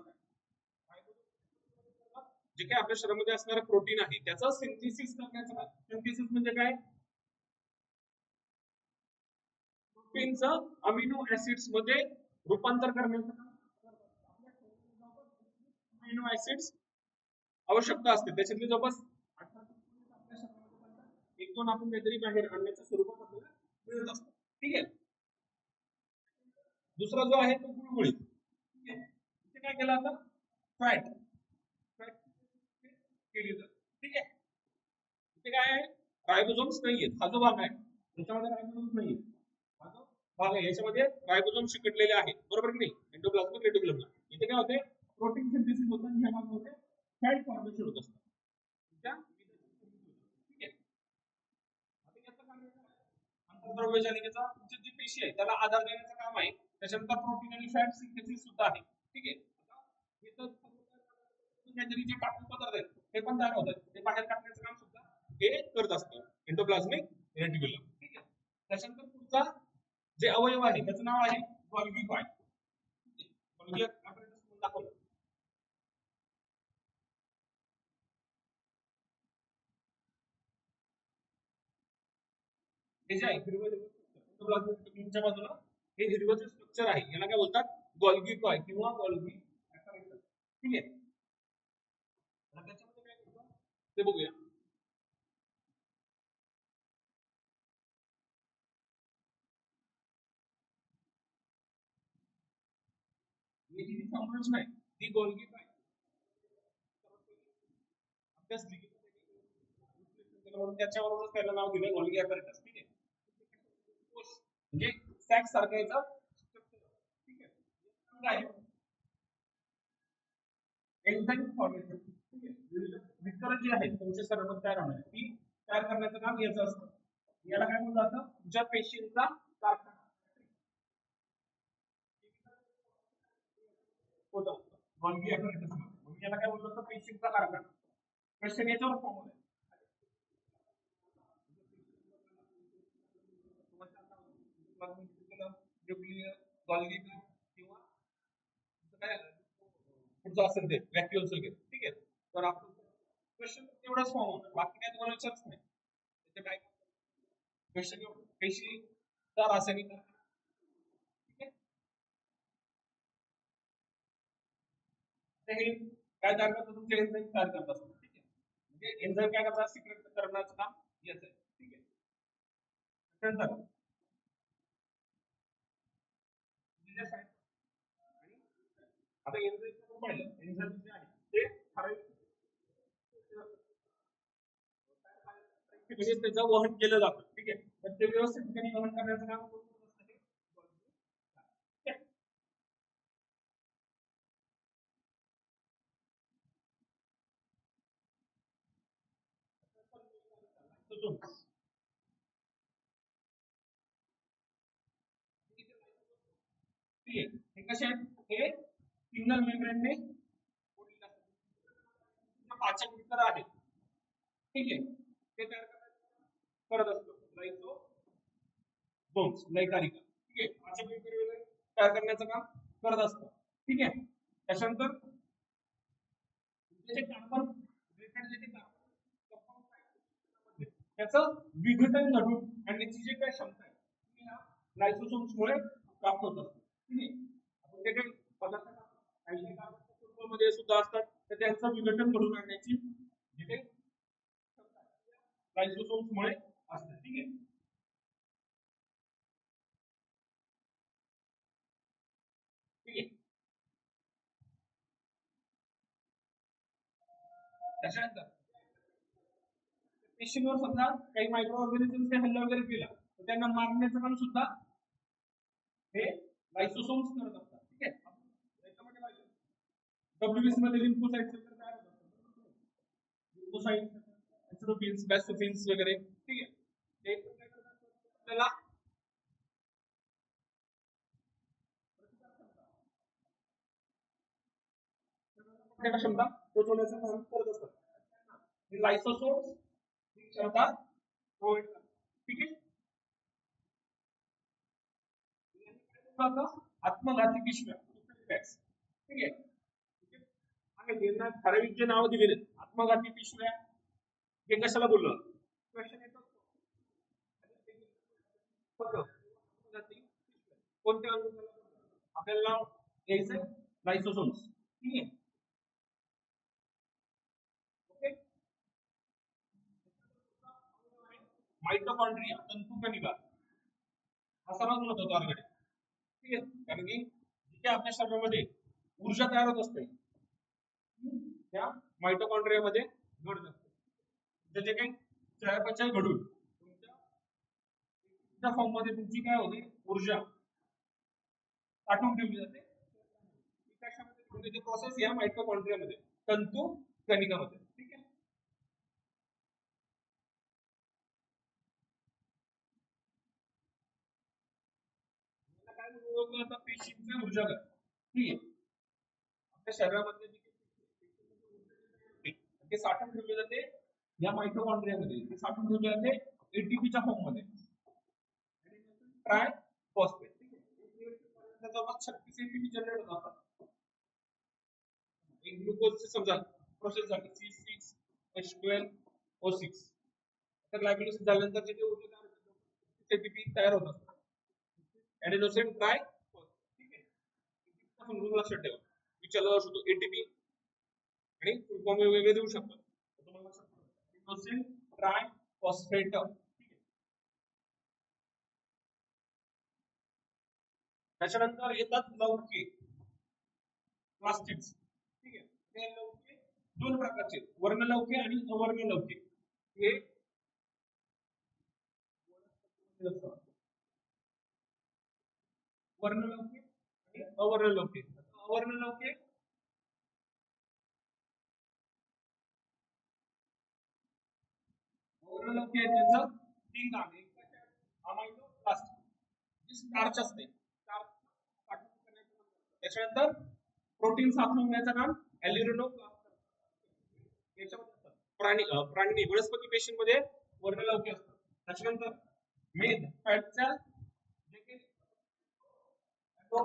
जे काही आपल्या शरीरामध्ये असणारं प्रोटीन आहे त्याचं सिंथेसिस करण्याचं काम. सिंथेसिस म्हणजे काय? प्रोटीनचं अमिनो ऍसिड्स मध्ये रूपांतर करण्याचं काम. अमिनो ऍसिड्स आवश्यकता असते, त्याच्यातली जवळपास 1-2 आपण काहीतरी बाहेर आणण्याच्या स्वरूपात आपल्याला मिळत असतात, ठीक आहे? दुसरा जो आहे तो गुळगुळीत, ठीक आहे? इथे काय केलं आता? फॅट केली जाते, ठीक आहे? इथे काय आहे? रायबोझोम्स नाहीये, हा जो भाग आहे त्याच्यामध्ये रायबोझोम्स नाहीये, हा जो भाग आहे याच्यामध्ये रायबोझोम्स चिकटलेले आहेत, बरोबर की नाही? एंडोप्लाझ्मिक रेटिक्युलमला इथे काय होते? प्रोटीन सिंथेसिस होतं आणि ह्या भागामध्ये फॅट फॉर्मेशन होत असतं, ठीक आहे? आंतरद्रव्य जालिकेचा तुमची जी पेशी आहे त्याला आधार देण्याचं काम आहे, त्याच्यानंतर प्रोटीन आणि फॅट सिंथेसिस सुद्धा आहे. ठीक आहे. आता हे तर काहीतरी जे टाकून पदार्थ आहेत ते पण तयार होतात, ते बाहेर काढण्याचं काम सुद्धा हे करत असतं एंडोप्लाझ्मिक रेटिक्युलम. ठीक आहे. त्याच्यानंतर पुढचा जे अवयव आहे त्याचं नाव आहे गोल्गी कॉय. गोल्गी apparatus म्हणून दाखवलं. हे जे आहे हिरवं एंडोप्लाझ्मिक रेटिक्युलमच्या बाजूला हे हिरवं जे स्ट्रक्चर आहे याला काय बोलतात, गोल्गी कॉय किंवा गोल्गी apparatus. ठीक आहे. आता त्याच्यामध्ये काय करतो ते बघूया. ही जी संरचना आहे ती गोल्गी कॉय अभ्यास म्हणून त्याच्यावरूनच त्याला नाव दिलं गोल्गी apparatus. ठीक आहे. म्हणजे सॅक सारखा याचा स्ट्रक्चर. ठीक आहे. Enzyme formation. ठीक आहे. विकर जी आहेत तुमचे सर्व तयार होणार ती तयार करण्याचं काम याचं असतं. याला काय म्हणलं जातं, तुमच्या पेशींचा कारखाना होता गोल्गी apparatus. म्हणजे याला काय म्हणलं जातं, पेशींचा कारखाना. क्वेश्चन याच्यावर फॉर्म होईल. न्यूक्लियर गोल्गी किंवा काय पुढचं असेल ते व्हॅक्युअल्स वगैरे. ठीक आहे. तर आपण क्वेश्चन तेवढाच फॉर्म होणार, बाकी काय तुम्हाला विचारच नाही. त्याचे काय क्वेश्चन पेशीचा रासायनिक कारखाना. ठीक आहे. तर हे काय तयार करतात, तुमचे एन्झाईम तयार करत असतात. ठीक आहे. म्हणजे एन्झाईम काय करतात, सिक्रेट करण्याचं काम याचं आहे. ठीक आहे. त्यानंतर आता एन्झाईम पाहिलं, एन्झाईम जे आहे ते ठराविक म्हणजे त्याचं वहन केलं जातं. ठीक आहे. तर ते व्यवस्थित ठिकाणी वहन करण्याचं काम कोण करत असतं, हे ठीक आहे. ठीक आहे. हे कसे आहेत, हे सिंगल मेम्ब्रेनने पाचक विस्तार आहेत. ठीक आहे. ते तयार करत असतो लाईसो दोन्स लयकारिका. ठीक आहे. पाचक विस्तार तयार करण्याचं काम करत असतं. ठीक आहे. त्याच्यानंतर जे कार्बन रिलेटेड जे कार्बन त्याचं विघटन घडून आणण्याची जी काय क्षमता आहे ती ह्या लायसोसोम्समुळे प्राप्त होत असते. ठीक आहे. आपण जे काही पदार्थ काही कार्बन मध्ये सुद्धा असतात तर त्यांचं विघटन घडून आणण्याची जी काही क्षमता आहे लायसोसोम्समुळे असते. ठीक आहे. ठीक आहे. त्याच्यानंतर पेशींवर समजा काही मायक्रो ऑर्गॅनिझम्सने हल्ला वगैरे केला तर त्यांना मारण्याचं काम सुद्धा हे लायसोसोम्स करत असतात. ठीक आहे. याच्यामध्ये डब्ल्यूबीसी मध्ये लिम्फोसाइट्स वगैरे तयार होतात. लिम्फोसाइट्स, एन्थ्रोफिल्स, बॅसोफिल्स वगैरे. ठीक आहे. ते आपल्याला क्षमता पोहोचवण्याचं काम करत असतात. लायसोसोम्स ही क्षमता प्रोव्हाइड करतात. ठीक आहे. आत्मघाती पिशव्या. ठीक आहे. आणि त्यांना ठराविक जे नाव दिलेले आत्मघाती पिशव्या हे कशाला बोललं, क्वेश्चन येतो कोणत्या आपल्याला नाव घ्यायचं लायसोसोम्स. ठीक आहे. ओके. माइटोकॉन्ड्रिया तंतुकणिका हा सर्वात महत्वाचा ऑर्गन आहे. ठीक आहे. कारण की जिथे आपल्या शरीरामध्ये ऊर्जा तयार होत असते त्या माइटोकॉन्ड्रियामध्ये घडत असते. त्याचे काही चयापचय घडून तुमच्या फॉर्म मध्ये तुमची काय होते, ऊर्जा साठवून ठेवली जाते. कशामध्ये प्रोसेस या माइटोकॉन्ड्रियामध्ये तंतू कणिकामध्ये. ठीक आहे. काय ओळखलं जातं पेशींचे ऊर्जाघन. ठीक आहे. आपल्या शरीरामध्ये जी काही ते साठवून ठेवले जाते या मायटोकॉन्ड्रियामध्ये, ते साठवून ठेवले जाते एटीपीच्या फॉर्म मध्ये. Try phosphate. ठीक आहे. जवळपास 36 एटीपी जनरेट होतात. एक ग्लुकोजची समजा प्रोसेस झाली C6H12O6, तर ग्लायकोलिसिस झाल्यानंतर जे ऊर्जा तयार होते एटीपी तयार होत असतात. ॲडेनोसिन ट्राय फॉस्फेट. ठीक आहे. एटीपीचा फॉर्म्युला लक्षात ठेवा. विचारला जाऊ शकतो एटीपी आणि फुल फॉर्म वेगवेगळे देऊ शकतो. तुम्हाला लक्षात ठेवा ॲडेनोसिन ट्राय फॉस्फेट. ठीक आहे. त्याच्यानंतर येतात लवके प्लास्टिक्स. ठीक आहे. हे लवके दोन प्रकारचे, वर्णलवके आणि अवर्णलवके. हे वर्णलवके आणि अवर्णलवके. अवर्णलवके अवर्णलवके त्याचं तीन काम आहे. अमायनो प्लास्टिक जे स्टार्च असते, स्टार्च साठवून करण्याचं काम करतं. त्याच्यानंतर प्रोटीन साठवून घेण्याचं काम ॲल्युमिनो याच्यामध्ये असतात. प्राणी वनस्पती पेशींमध्ये वर्णलवके असतात. त्याच्यानंतर मेद फॅटच्या जे काही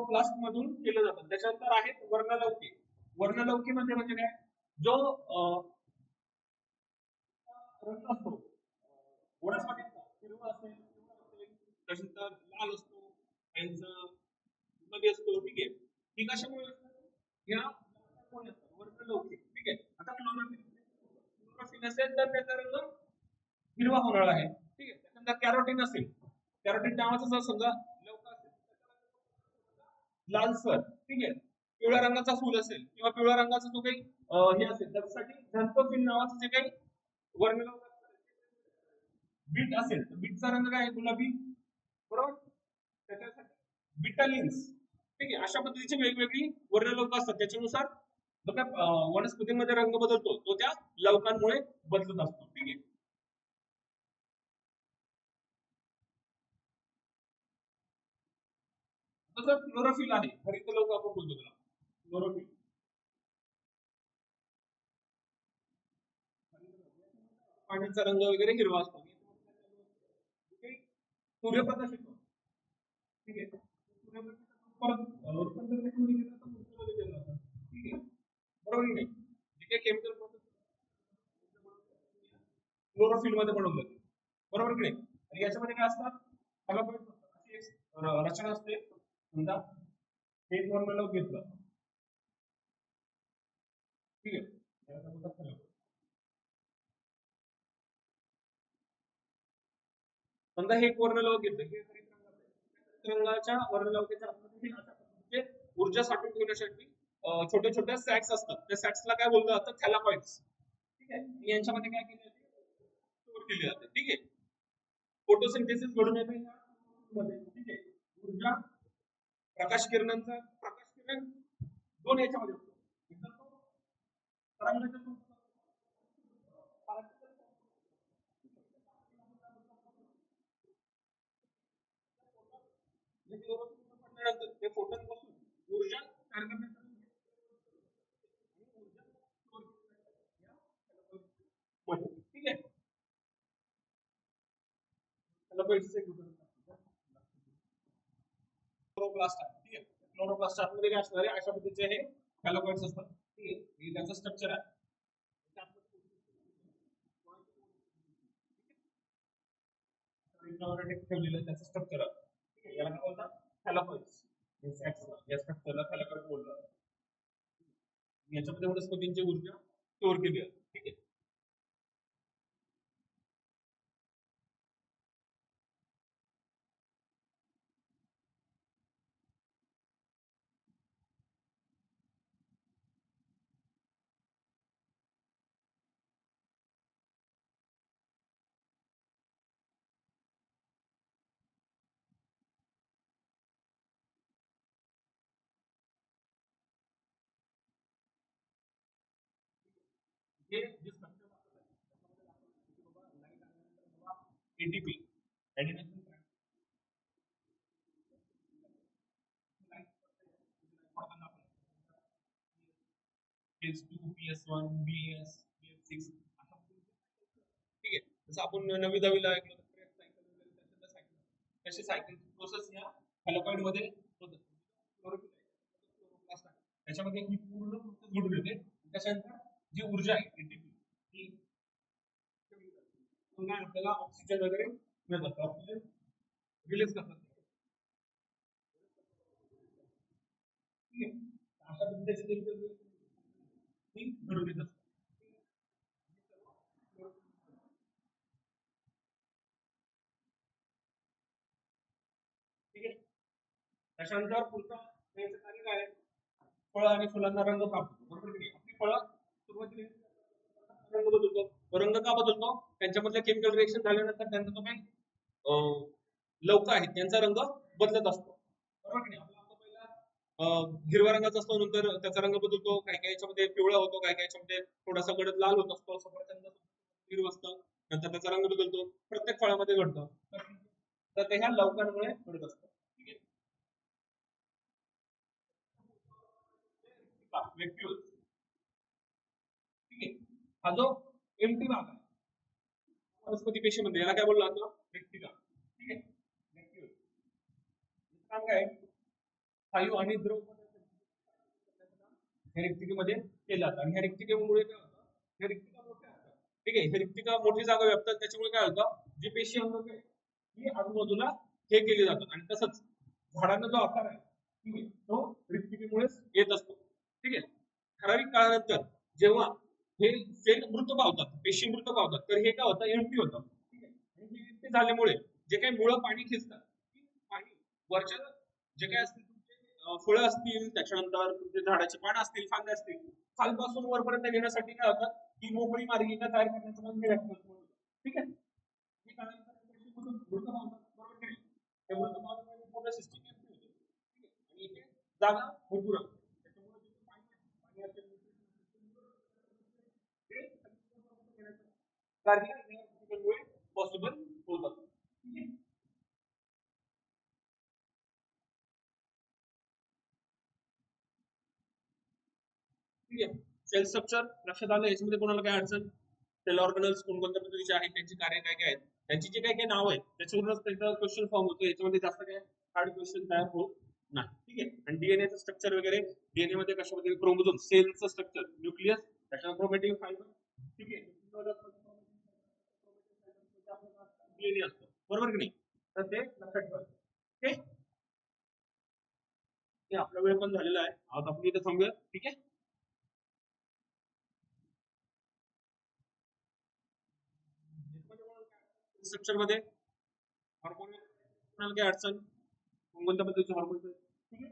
प्लास्ट मधून केलं जातं. त्याच्यानंतर आहेत वर्णलवके. वर्णलवके म्हणजे काय, जो रंग असतो वनस्पतीचा, हिरवा असेल, पिवळा असेल, त्याच्यानंतर लाल असतो, त्यांचा गुलाबी असतो. ठीक आहे. ही कशामुळे असतात, या वर्णलवके. ठीक आहे. आता क्लोरोफिल असेल तर त्याचा रंग हिरवा होणार आहे. ठीक आहे. त्याच्यानंतर कॅरोटीन असेल, कॅरोटीन नावाचा जर समजा लवका असेल लालसर. ठीक आहे. पिवळ्या रंगाचा फूल असेल किंवा पिवळ्या रंगाचा जो काही हे असेल त्यासाठी झॅन्थोफिल नावाचं जे काही वर्णलवक बीट असेल तर बीटचा रंग काय आहे, गुलाबी. बरोबर. त्याच्यासाठी बिटालिन्स. ठीक आहे. अशा पद्धतीची वेगवेगळी वर्णलवक असतात. त्याच्यानुसार बघा वनस्पतीमध्ये रंग बदलतो तो त्या लवकांमुळे बदलत असतो. ठीक आहे. तसं क्लोरोफिल आहे, हरित लवक आपण बोलतो त्याला क्लोरोफिल. पाण्याचा रंग वगैरे हिरवा असतो. सूर्यप्रकाश येतो. ठीक आहे. सूर्यप्रकाश परत रूपांतर कशामध्ये केलं जातं, ऊर्जेमध्ये केलं जातं. ठीक आहे. बरोबर की नाही. जे काही केमिकल प्रोसेस क्लोरोफिल मध्ये बनवलं जाते. बरोबर की नाही. आणि याच्यामध्ये काय असतात, हॅलोजन अशी एक रचना असते. समजा हे एक वर्णलवक घेतलं. ठीक आहे. याला बोलतात halogen. समजा हे एक वर्णलवक घेतलं, हे हरित रंगाचं आहे. हरित रंगाच्या वर्णलवकाच्या आतमध्ये अशा पद्धतीचे ऊर्जा साठवून ठेवण्यासाठी छोटे छोटे सॅक्स असतात. त्या सॅक्सला काय बोललं जातं, थॅलाकॉइड्स. ठीक आहे. यांच्यामध्ये काय केलं जाते, स्टोअर केले जाते. ठीक आहे. फोटोसिंथेसिस घडून येते मध्ये. ठीक आहे. ऊर्जा प्रकाश किरणांचा प्रकाश किरण दोन याच्यामध्ये होतो. एकदा तो तरंगाच्या स्वरूपात पडल्यानंतर ते फोटोन पासून ऊर्जा तयार करण्याचा ऊर्जा स्टोअर ठीक आहे. थॅलाकॉइड्सचे क्लोरोप्लास्ट आहे. ठीक आहे. क्लोरोप्लास्ट आतमध्ये काय असणार आहे, अशा पद्धतीचे हे थॅलाकॉइड्स असतात. ठीक आहे. हे त्याचं स्ट्रक्चर आहे. ठेवलेलं त्याचं स्ट्रक्चर आहे. ठीक आहे. याला काय बोलतात, थॅलाकॉइड्स. या स्ट्रक्चरला थॅलाकॉइड बोलतात. याच्यामध्ये वनस्पतींची ऊर्जा स्टोअर केली आहे. ठीक आहे. हे जे structure ATP PS2, PS1, BS, BS6 अशा ठीक आहे. जसं आपण 9वी 10वीला ऐकलं होतं प्रेप सायकल वगैरे त्याच्यातल्या सायकल तशी सायकलची प्रोसेस ह्या हॅलोकाइड मध्ये होत असते. क्लोरोप्लास्ट आहे त्याच्यामध्ये ही पूर्ण प्रोसेस घडून येते. त्याच्यानंतर जी ऊर्जा आहे एटीपी ती पुन्हा आपल्याला ऑक्सिजन वगैरे मिळत असतं. ऑक्सिजन रिलीज करतात. ठीक आहे. अशा पद्धतीचे ती घडून येत असते. ठीक आहे. त्याच्यानंतर पुढचा याचं कार्य काय आहे? फळं आणि फुलांना रंग प्राप्त होतो. बरोबर की नाही? आपली फळं सुरुवातीला रंग बदलतो. रंग का बदलतो? त्यांच्यामधलं केमिकल रिएक्शन झाल्यानंतर त्यांचा जो काही लवका आहेत त्यांचा रंग बदलत असतो. बरोबर की नाही? आपला आता पहिला हिरव्या रंगाचा असतो, नंतर त्याचा रंग बदलतो. काही काही याच्यामध्ये पिवळा होतो, काही काही याच्यामध्ये थोडासा गडद लाल होत असतो, सफरचंद हिरवं असतं, नंतर त्याचा रंग बदलतो. प्रत्येक फळामध्ये घडतं. तर ते ह्या लवकांमुळे घडत असतं. ठीक आहे. Vacuole. ठीक आहे. हा जो एम्प्टी भाग आहे वनस्पती पेशीमध्ये याला काय बोललं जातं? रेक्टिका. ठीक आहे. Vacuole. काम काय आहे? वायू आणि द्रव हे रेक्टिकेमध्ये केलं जातं आणि ह्या रेक्टिकेमुळे काय होतं? हे रेक्टिका मोठ्या होतात. ठीक आहे. हे रेक्टिका मोठी जागा व्यापतात त्याच्यामुळे काय होतं? जी पेशी अंग आहे ही आजूबाजूला हे केली जातात आणि तसंच झाडांना जो आकार आहे ठीक आहे, तो रिक्तिकेमुळेच येत असतो. ठीक आहे. ठराविक काळानंतर जेव्हा हे सेल मृत पावतात, पेशी मृत पावतात, तर हे काय होतं? एम्प्टी होतं. ठीक आहे. आणि हे एम्प्टी झाल्यामुळे जे काही मुळं पाणी खेचतात, ती पाणी वरच्या जे काही असतील तुमचे फळं असतील, त्याच्यानंतर तुमचे झाडाची पानं असतील, फांद्या असतील, खालपासून वरपर्यंत नेण्यासाठी काय होतं? ही मोकळी मार्गिका तयार करण्याचं काम हे रक्तस्राव होतं. ठीक आहे. हे काळानंतर पेशी मृत पावतात. बरोबर की नाही? हे मृत पावल्यामुळे पूर्ण सिस्टीम एम्प्टी होते. ठीक आहे. आणि इथे जागा भरपूर असते. त्याच्यामुळे जे पाणी आहे, पाणी असेल, ते कार्य या गोष्टींमुळे पॉसिबल होतं. ठीक आहे. ठीक आहे. सेल स्ट्रक्चर लक्षात आलं. याच्यामध्ये कोणाला काय अडचण? सेल ऑर्गनल्स कोणकोणत्या पद्धतीचे आहेत, त्यांची कार्य काय काय आहेत, त्यांची जे काही काही नाव आहेत त्याच्यावरूनच त्याचा क्वेश्चन फॉर्म होतो. याच्यामध्ये जास्त काय हार्ड क्वेश्चन तयार होत नाही. ठीक आहे. आणि डीएनएचं स्ट्रक्चर वगैरे, डीएनए मध्ये कशा पद्धतीने क्रोमोझोम, सेलचं स्ट्रक्चर, न्यूक्लियस, त्याच्यानंतर क्रोमॅटिन फायबर. ठीक आहे. डीएनए असतो. बरोबर की नाही? तर ते लक्षात ठेवा. ओके. हे आपला वेळ पण झालेला आहे. आता आपण इथे थांबूया. ठीक आहे. स्ट्रक्चर मध्ये हार्मोन कोणाला काय अडचण? कोणत्या पद्धतीचे हार्मोन? ठीक आहे.